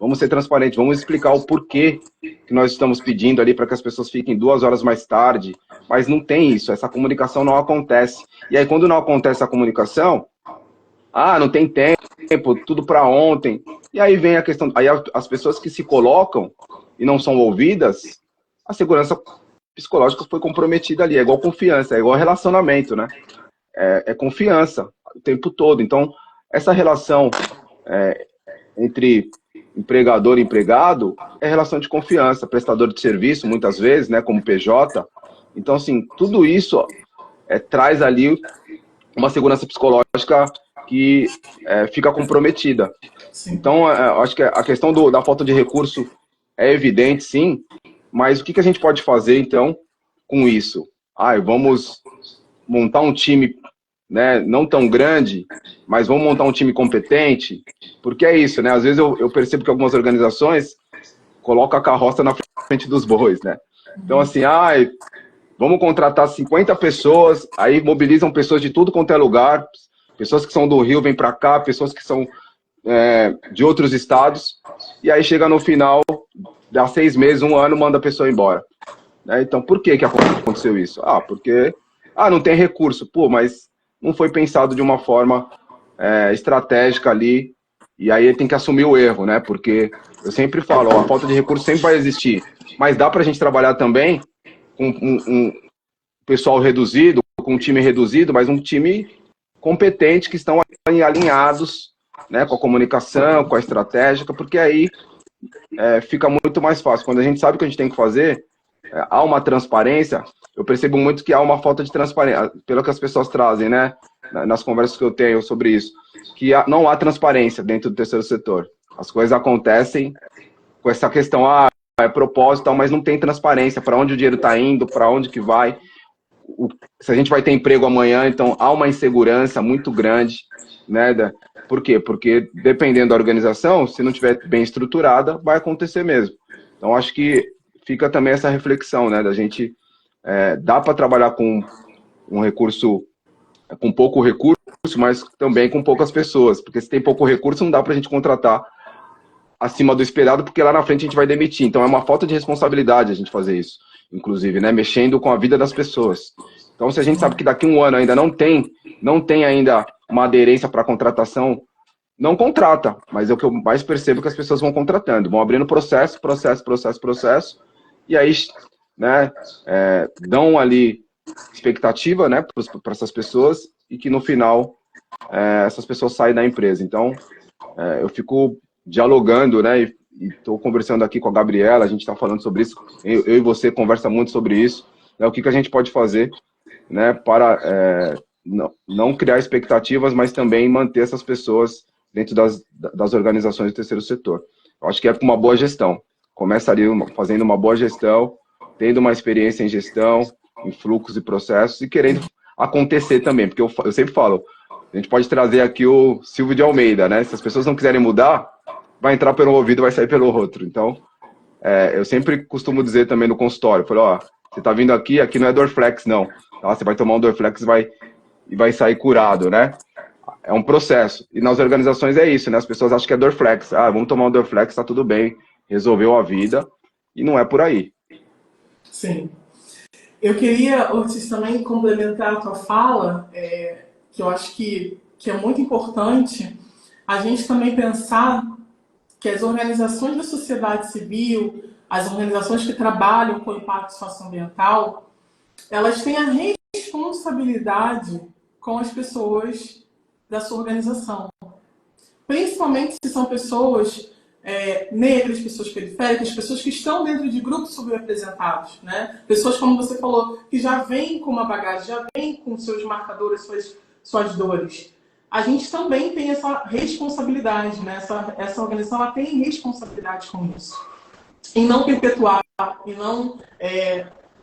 Speaker 1: Vamos ser transparentes, vamos explicar o porquê que nós estamos pedindo ali para que as pessoas fiquem 2 horas mais tarde. Mas não tem isso, essa comunicação não acontece. E aí, quando não acontece a comunicação, não tem tempo, tudo para ontem. E aí vem a questão, aí as pessoas que se colocam e não são ouvidas, a segurança psicológica foi comprometida ali. É igual confiança, é igual relacionamento, né? É confiança o tempo todo. Então, essa relação entre empregador e empregado é relação de confiança, prestador de serviço, muitas vezes, né, como PJ. Então, assim, tudo isso traz ali uma segurança psicológica que fica comprometida.
Speaker 2: Sim.
Speaker 1: Então, acho que a questão da falta de recurso é evidente, sim, mas o que a gente pode fazer, então, com isso? Vamos montar um time, né, não tão grande, mas vamos montar um time competente, porque é isso, né? Às vezes eu percebo que algumas organizações colocam a carroça na frente dos bois, né? Então, assim, vamos contratar 50 pessoas, aí mobilizam pessoas de tudo quanto é lugar, pessoas que são do Rio vêm para cá, pessoas que são de outros estados, e aí chega no final, dá 6 meses, 1 ano, manda a pessoa embora. Então, por que aconteceu isso? Porque não tem recurso. Pô, mas não foi pensado de uma forma estratégica ali, e aí tem que assumir o erro, né? Porque eu sempre falo, a falta de recurso sempre vai existir, mas dá para a gente trabalhar também com um pessoal reduzido, com um time reduzido, mas um time competente, que estão alinhados, né, com a comunicação, com a estratégica, porque aí fica muito mais fácil. Quando a gente sabe o que a gente tem que fazer, há uma transparência. Eu percebo muito que há uma falta de transparência, pelo que as pessoas trazem, né, nas conversas que eu tenho sobre isso, que não há transparência dentro do terceiro setor. As coisas acontecem com essa questão, é propósito, mas não tem transparência para onde o dinheiro está indo, para onde que vai, se a gente vai ter emprego amanhã. Então há uma insegurança muito grande, né? Por quê? Porque dependendo da organização, se não tiver bem estruturada, vai acontecer mesmo. Então acho que fica também essa reflexão, né? Da gente dá para trabalhar com um recurso, com pouco recurso, mas também com poucas pessoas, porque se tem pouco recurso não dá para a gente contratar acima do esperado, porque lá na frente a gente vai demitir. Então é uma falta de responsabilidade a gente fazer isso, inclusive, né? Mexendo com a vida das pessoas. Então, se a gente sabe que daqui a 1 ano ainda não tem ainda uma aderência para a contratação, não contrata. Mas é o que eu mais percebo, que as pessoas vão contratando, vão abrindo processo, e aí, né, dão ali expectativa, né, para essas pessoas, e que no final essas pessoas saem da empresa. Então, eu fico dialogando, né, e estou conversando aqui com a Gabriela, a gente está falando sobre isso, eu e você conversa muito sobre isso, né, o que a gente pode fazer, né, para não criar expectativas, mas também manter essas pessoas dentro das organizações do terceiro setor. Eu acho que é com uma boa gestão. Começa ali fazendo uma boa gestão, tendo uma experiência em gestão, em fluxos e processos, e querendo acontecer também, porque eu sempre falo, a gente pode trazer aqui o Silvio de Almeida, né? Se as pessoas não quiserem mudar, vai entrar pelo ouvido, vai sair pelo outro. Então, eu sempre costumo dizer também no consultório, você tá vindo aqui não é Dorflex, não. Tá? Você vai tomar um Dorflex e vai sair curado, né? É um processo. E nas organizações é isso, né? As pessoas acham que é Dorflex. Vamos tomar um Dorflex, tá tudo bem, resolveu a vida. E não é por aí.
Speaker 2: Sim. Eu queria, Ortiz, também complementar a tua fala, que eu acho que é muito importante a gente também pensar que as organizações da sociedade civil, as organizações que trabalham com impacto socioambiental, elas têm a responsabilidade com as pessoas da sua organização. Principalmente se são pessoas negras, pessoas periféricas, pessoas que estão dentro de grupos subrepresentados, né? Pessoas, como você falou, que já vêm com uma bagagem, já vêm com seus marcadores, suas dores. A gente também tem essa responsabilidade, né? Essa organização ela tem responsabilidade com isso. Em não perpetuar, em não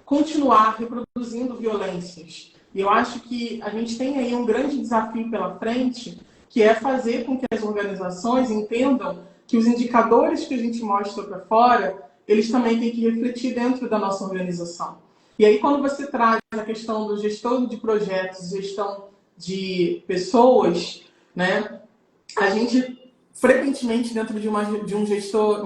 Speaker 2: continuar reproduzindo violências. E eu acho que a gente tem aí um grande desafio pela frente, que é fazer com que as organizações entendam que os indicadores que a gente mostra para fora, eles também têm que refletir dentro da nossa organização. E aí, quando você traz a questão do gestor de projetos, gestão de pessoas, né, a gente, frequentemente, dentro de uma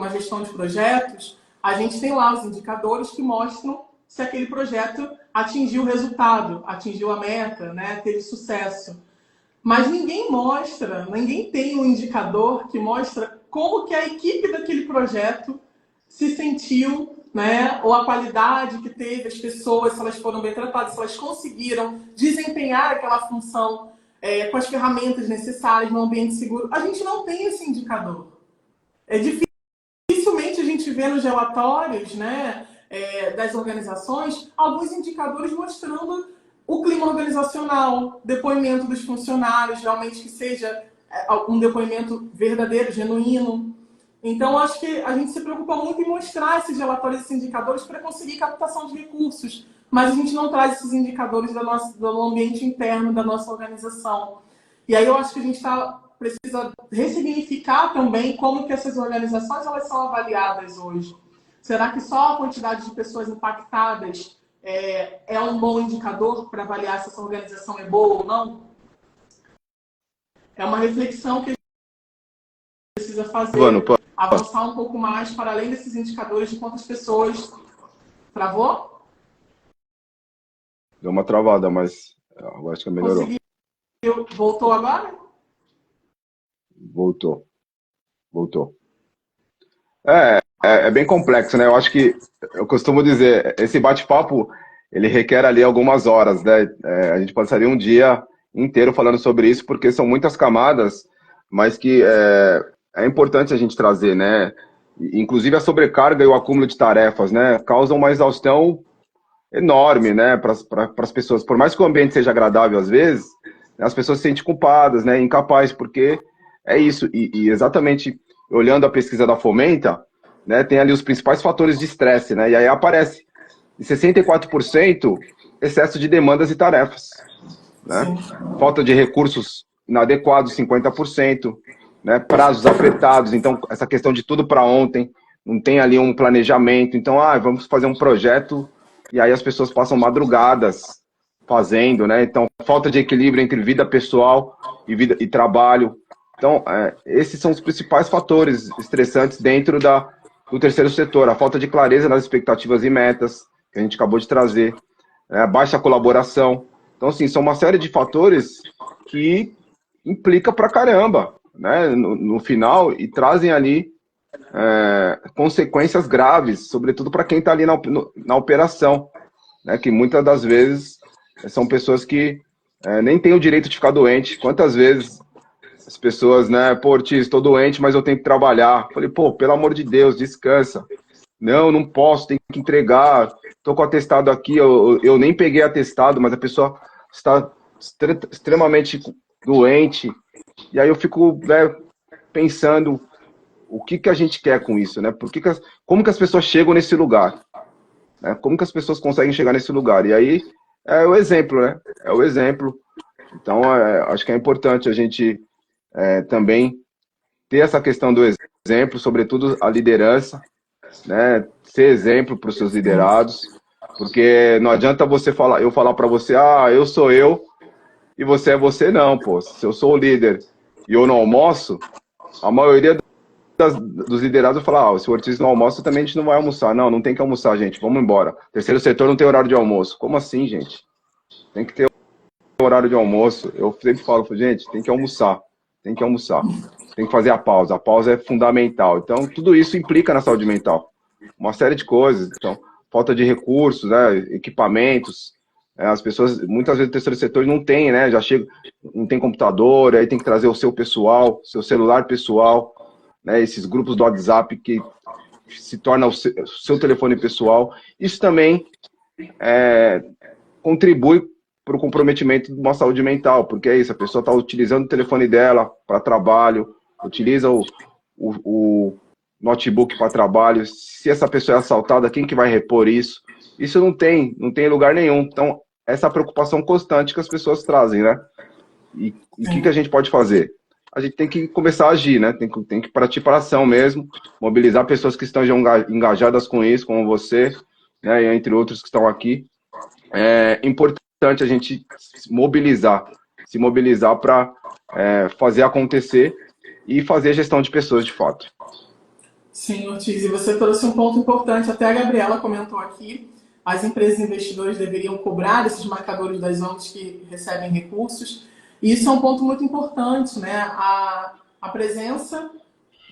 Speaker 2: gestão de projetos, a gente tem lá os indicadores que mostram se aquele projeto atingiu o resultado, atingiu a meta, né, teve sucesso. Mas ninguém tem um indicador que mostra como que a equipe daquele projeto se sentiu, né? Ou a qualidade que teve, as pessoas, se elas foram bem tratadas, se elas conseguiram desempenhar aquela função com as ferramentas necessárias no ambiente seguro. A gente não tem esse indicador. Dificilmente a gente vê nos relatórios, né, das organizações alguns indicadores mostrando o clima organizacional, depoimento dos funcionários, realmente que seja um depoimento verdadeiro, genuíno. Então, acho que a gente se preocupa muito em mostrar esses relatórios, esses indicadores para conseguir captação de recursos, mas a gente não traz esses indicadores do ambiente interno da nossa organização. E aí eu acho que a gente precisa ressignificar também como que essas organizações elas são avaliadas hoje. Será que só a quantidade de pessoas impactadas é um bom indicador para avaliar se essa organização é boa ou não? É uma reflexão que a gente precisa fazer, avançar um pouco mais para além desses indicadores de quantas pessoas... Travou?
Speaker 1: Deu uma travada, mas eu acho que melhorou.
Speaker 2: Conseguiu? Voltou agora?
Speaker 1: Voltou. É bem complexo, né? Eu acho que, eu costumo dizer, esse bate-papo, ele requer ali algumas horas, né? A gente passaria um dia inteiro falando sobre isso, porque são muitas camadas, mas que é importante a gente trazer, né? Inclusive a sobrecarga e o acúmulo de tarefas, né? Causam uma exaustão enorme, né? Para as pessoas. Por mais que o ambiente seja agradável às vezes, as pessoas se sentem culpadas, né? Incapazes, porque é isso. E exatamente olhando a pesquisa da Fomenta, né? Tem ali os principais fatores de estresse, né? E aí aparece em 64% excesso de demandas e tarefas, né? Falta de recursos inadequados, 50%, né? Prazos apertados, então essa questão de tudo para ontem, não tem ali um planejamento, então, vamos fazer um projeto, e aí as pessoas passam madrugadas fazendo, né? Então, falta de equilíbrio entre vida pessoal e trabalho. Então, esses são os principais fatores estressantes dentro do terceiro setor, a falta de clareza nas expectativas e metas, que a gente acabou de trazer, a baixa colaboração. Então, assim, são uma série de fatores que implica pra caramba, né, no final, e trazem ali consequências graves, sobretudo para quem está ali na operação, né, que muitas das vezes são pessoas que nem têm o direito de ficar doente. Quantas vezes as pessoas, né, pô, Ortiz, estou doente, mas eu tenho que trabalhar. Falei, pô, pelo amor de Deus, descansa. Não posso, tem que entregar. Estou com atestado aqui, eu nem peguei atestado, mas a pessoa está extremamente doente. E aí eu fico, né, pensando o que a gente quer com isso, né? Como que as pessoas chegam nesse lugar? Né? Como que as pessoas conseguem chegar nesse lugar? E aí é o exemplo, né? É o exemplo. Então, acho que é importante a gente também ter essa questão do exemplo, sobretudo a liderança, né? Ser exemplo para os seus liderados, porque não adianta eu falar para você, eu sou eu e você é você, não, pô. Se eu sou o líder e eu não almoço, a maioria dos liderados falam, se o Ortiz não almoça, também a gente não vai almoçar. Não tem que almoçar, gente, vamos embora. Terceiro setor não tem horário de almoço. Como assim, gente? Tem que ter horário de almoço. Eu sempre falo, gente, tem que almoçar. Tem que fazer a pausa é fundamental. Então, tudo isso implica na saúde mental. Uma série de coisas. Então, falta de recursos, né, equipamentos. As pessoas, muitas vezes, o terceiro setor não tem, né? Já chega, não tem computador, aí tem que trazer o seu pessoal, seu celular pessoal, né? Esses grupos do WhatsApp que se torna o seu telefone pessoal. Isso também contribui para o comprometimento de uma saúde mental, porque é isso, a pessoa está utilizando o telefone dela para trabalho, utiliza o notebook para trabalho. Se essa pessoa é assaltada, quem que vai repor isso? Isso não tem lugar nenhum. Então, essa preocupação constante que as pessoas trazem, né? E o que a gente pode fazer? A gente tem que começar a agir, né? Tem que partir para ação mesmo, mobilizar pessoas que estão engajadas com isso, como você, né? Entre outros que estão aqui. É importante a gente se mobilizar para fazer acontecer e fazer gestão de pessoas de fato.
Speaker 2: Sim, Ortiz, e você trouxe um ponto importante, até a Gabriela comentou aqui, as empresas investidoras deveriam cobrar esses marcadores das ONGs que recebem recursos, e isso é um ponto muito importante, né? A presença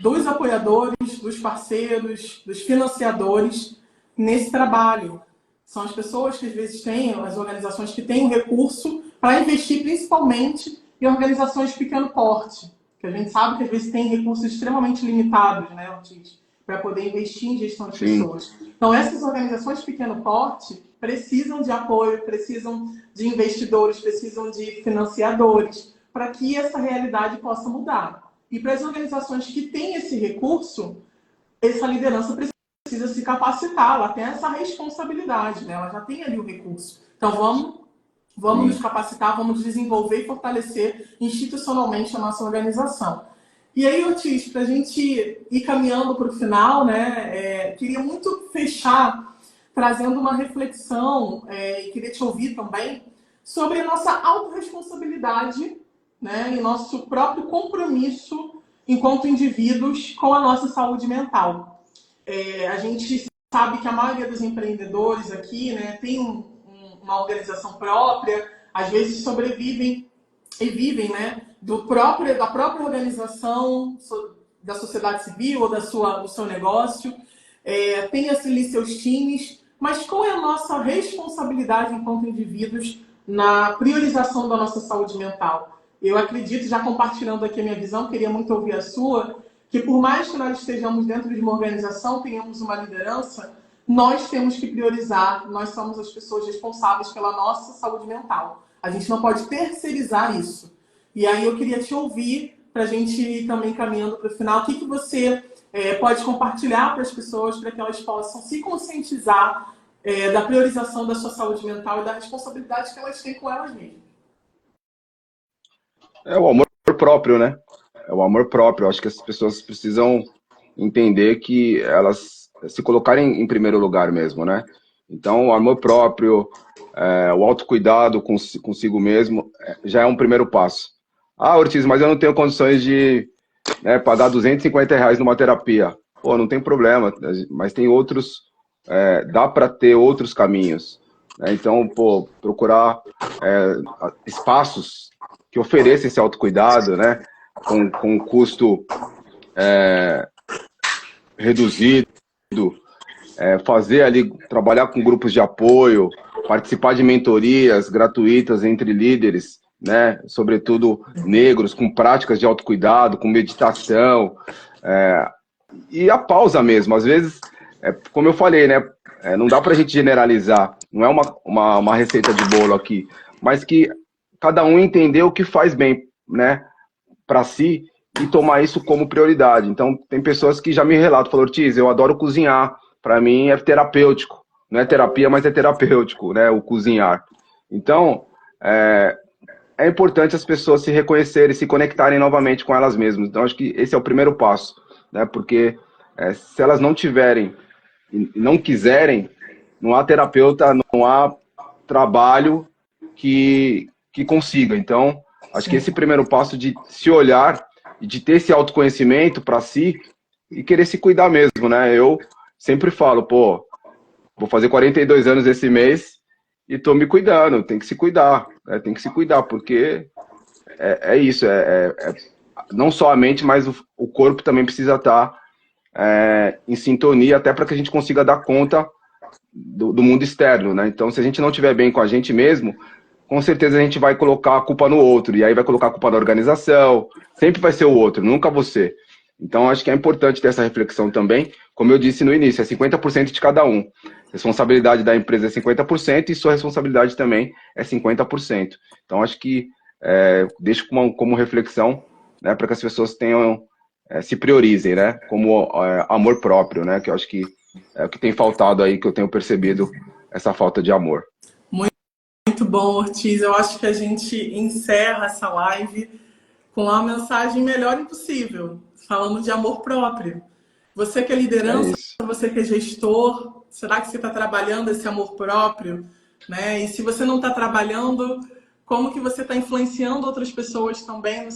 Speaker 2: dos apoiadores, dos parceiros, dos financiadores nesse trabalho. São as pessoas que às vezes têm, as organizações que têm o recurso para investir principalmente em organizações de pequeno porte, que a gente sabe que às vezes tem recursos extremamente limitados, né, Ortiz, para poder investir em gestão de pessoas. Então, essas organizações de pequeno porte, precisam de apoio, precisam de investidores, precisam de financiadores, para que essa realidade possa mudar. E para as organizações que têm esse recurso, essa liderança precisa se capacitar, ela tem essa responsabilidade, né? Ela já tem ali o recurso. Então vamos nos capacitar, vamos desenvolver e fortalecer institucionalmente a nossa organização. E aí, Ortiz, para a gente ir caminhando para o final, né, queria muito fechar trazendo uma reflexão, e queria te ouvir também, sobre a nossa autorresponsabilidade, né, e nosso próprio compromisso enquanto indivíduos com a nossa saúde mental. A gente sabe que a maioria dos empreendedores aqui, né, tem uma organização própria, às vezes sobrevivem e vivem, né, da própria organização, da sociedade civil ou do seu negócio, tem ali seus times, mas qual é a nossa responsabilidade enquanto indivíduos na priorização da nossa saúde mental? Eu acredito, já compartilhando aqui a minha visão, queria muito ouvir a sua, que por mais que nós estejamos dentro de uma organização, tenhamos uma liderança, nós temos que priorizar, nós somos as pessoas responsáveis pela nossa saúde mental. A gente não pode terceirizar isso. E aí eu queria te ouvir, para a gente ir também caminhando para o final, o que você pode compartilhar para as pessoas, para que elas possam se conscientizar da priorização da sua saúde mental e da responsabilidade que elas têm com elas mesmas.
Speaker 1: É o amor próprio, né? É o amor próprio. Eu acho que as pessoas precisam entender que elas se colocarem em primeiro lugar mesmo, né? Então, o amor próprio, o autocuidado consigo mesmo, já é um primeiro passo. Ah, Ortiz, mas eu não tenho condições de pagar R$ 250 numa terapia. Pô, não tem problema, mas tem outros, dá para ter outros caminhos. Né? Então, pô, procurar espaços que ofereçam esse autocuidado, né? Com custo reduzido, fazer ali, trabalhar com grupos de apoio, participar de mentorias gratuitas entre líderes, né, sobretudo negros, com práticas de autocuidado, com meditação, e a pausa mesmo. Às vezes, como eu falei, né, não dá para a gente generalizar, não é uma receita de bolo aqui, mas que cada um entender o que faz bem, né, para si e tomar isso como prioridade. Então, tem pessoas que já me relatam, falam, Ortiz, eu adoro cozinhar, para mim é terapêutico, não é terapia, mas é terapêutico, né, o cozinhar. Então, é importante as pessoas se reconhecerem, se conectarem novamente com elas mesmas. Então, acho que esse é o primeiro passo, né? Porque se elas não tiverem, não quiserem, não há terapeuta, não há trabalho que consiga. Então, acho que esse primeiro passo de se olhar e de ter esse autoconhecimento para si e querer se cuidar mesmo, né? Eu sempre falo, pô, vou fazer 42 anos esse mês e tô me cuidando, tem que se cuidar, né? Tem que se cuidar, porque isso, não só a mente, mas o corpo também precisa estar em sintonia, até para que a gente consiga dar conta do mundo externo, né? Então, se a gente não estiver bem com a gente mesmo, com certeza a gente vai colocar a culpa no outro, e aí vai colocar a culpa na organização, sempre vai ser o outro, nunca você. Então, acho que é importante ter essa reflexão também. Como eu disse no início, é 50% de cada um. Responsabilidade da empresa é 50% e sua responsabilidade também é 50%. Então, acho que deixo como reflexão, né, para que as pessoas tenham, se priorizem, né, como amor próprio, né, que eu acho que é o que tem faltado aí, que eu tenho percebido, essa falta de amor.
Speaker 2: Muito bom, Ortiz. Eu acho que a gente encerra essa live com a mensagem melhor impossível, falando de amor próprio. Você que é liderança, você que é gestor, será que você está trabalhando esse amor próprio? Né? E se você não está trabalhando, como que você está influenciando outras pessoas também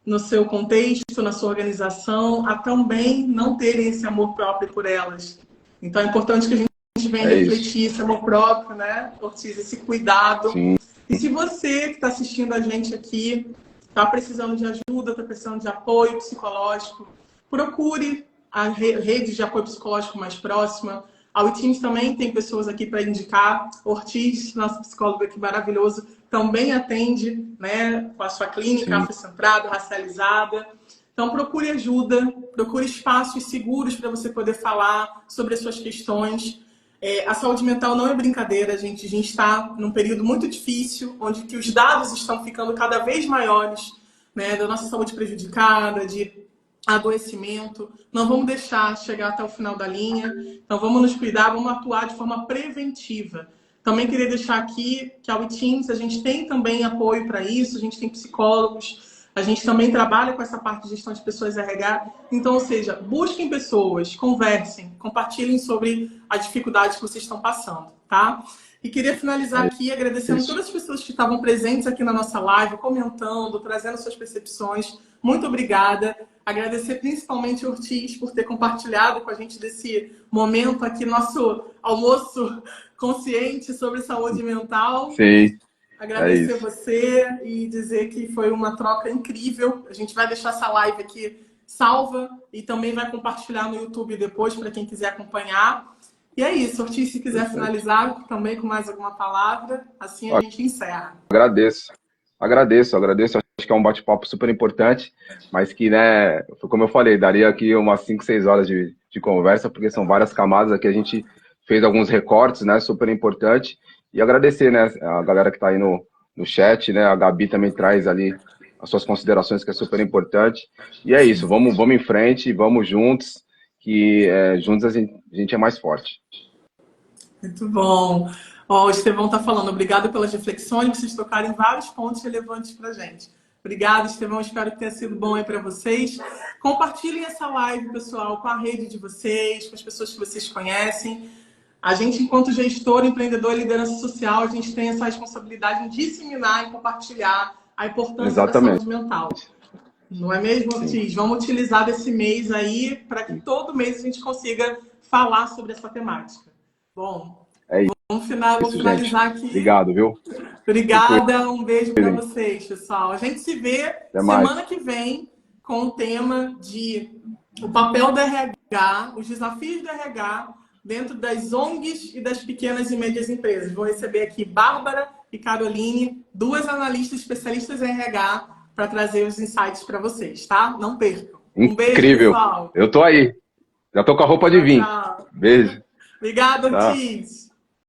Speaker 2: no seu contexto, na sua organização, a também não terem esse amor próprio por elas? Então é importante que a gente venha refletir esse amor próprio, né, Ortiz, esse cuidado. Sim. E se você que está assistindo a gente aqui está precisando de ajuda, está precisando de apoio psicológico, procure a rede de apoio psicológico mais próxima. A WeTeams também tem pessoas aqui para indicar. Ortiz, nosso psicólogo aqui maravilhoso, também atende, né, com a sua clínica afrocentrada, racializada. Então, procure ajuda, procure espaços seguros para você poder falar sobre as suas questões. A saúde mental não é brincadeira, gente. A gente está num período muito difícil, onde que os dados estão ficando cada vez maiores, né, da nossa saúde prejudicada, de adoecimento. Não vamos deixar chegar até o final da linha. Então vamos nos cuidar, vamos atuar de forma preventiva. Também queria deixar aqui que a WeTeams, a gente tem também apoio para isso, a gente tem psicólogos, a gente também trabalha com essa parte de gestão de pessoas RH. Então, ou seja, busquem pessoas, conversem, compartilhem sobre a dificuldade que vocês estão passando, tá? E queria finalizar aqui agradecendo todas as pessoas que estavam presentes aqui na nossa live, comentando, trazendo suas percepções. Muito obrigada. Agradecer principalmente o Ortiz por ter compartilhado com a gente desse momento aqui, nosso almoço consciente sobre saúde mental.
Speaker 1: Sim.
Speaker 2: Agradecer você e dizer que foi uma troca incrível. A gente vai deixar essa live aqui salva e também vai compartilhar no YouTube depois para quem quiser acompanhar. E é isso, Ortiz, se quiser finalizar também com mais alguma palavra, assim a gente encerra.
Speaker 1: Agradeço. Acho que é um bate-papo super importante, mas que, né, como eu falei, daria aqui umas 5, 6 horas de conversa, porque são várias camadas aqui, a gente fez alguns recortes, né, super importante. E agradecer, né, a galera que está aí no chat, né, a Gabi também traz ali as suas considerações, que é super importante. E é isso, vamos em frente, vamos juntos, que juntos a gente é mais forte.
Speaker 2: Muito bom. Ó, o Estevão está falando, obrigado pelas reflexões, vocês tocaram em vários pontos relevantes para a gente. Obrigado, Estevão, espero que tenha sido bom aí para vocês. Compartilhem essa live, pessoal, com a rede de vocês, com as pessoas que vocês conhecem. A gente, enquanto gestor, empreendedor e liderança social, a gente tem essa responsabilidade em disseminar e compartilhar a importância da saúde mental. Não é mesmo, Ortiz? Vamos utilizar desse mês aí para que todo mês a gente consiga falar sobre essa temática. Bom, vamos finalizar aqui.
Speaker 1: Obrigado, viu?
Speaker 2: Obrigada, um beijo para vocês, pessoal. A gente se vê semana que vem com o tema de o papel do RH, os desafios do RH dentro das ONGs e das pequenas e médias empresas. Vou receber aqui Bárbara e Caroline, 2 analistas especialistas em RH, para trazer os insights para vocês, tá? Não percam. Um beijo,
Speaker 1: incrível.
Speaker 2: Pessoal.
Speaker 1: Eu tô aí. Já tô com a roupa de vinho.
Speaker 2: Tchau.
Speaker 1: Beijo.
Speaker 2: Obrigada, Ortiz.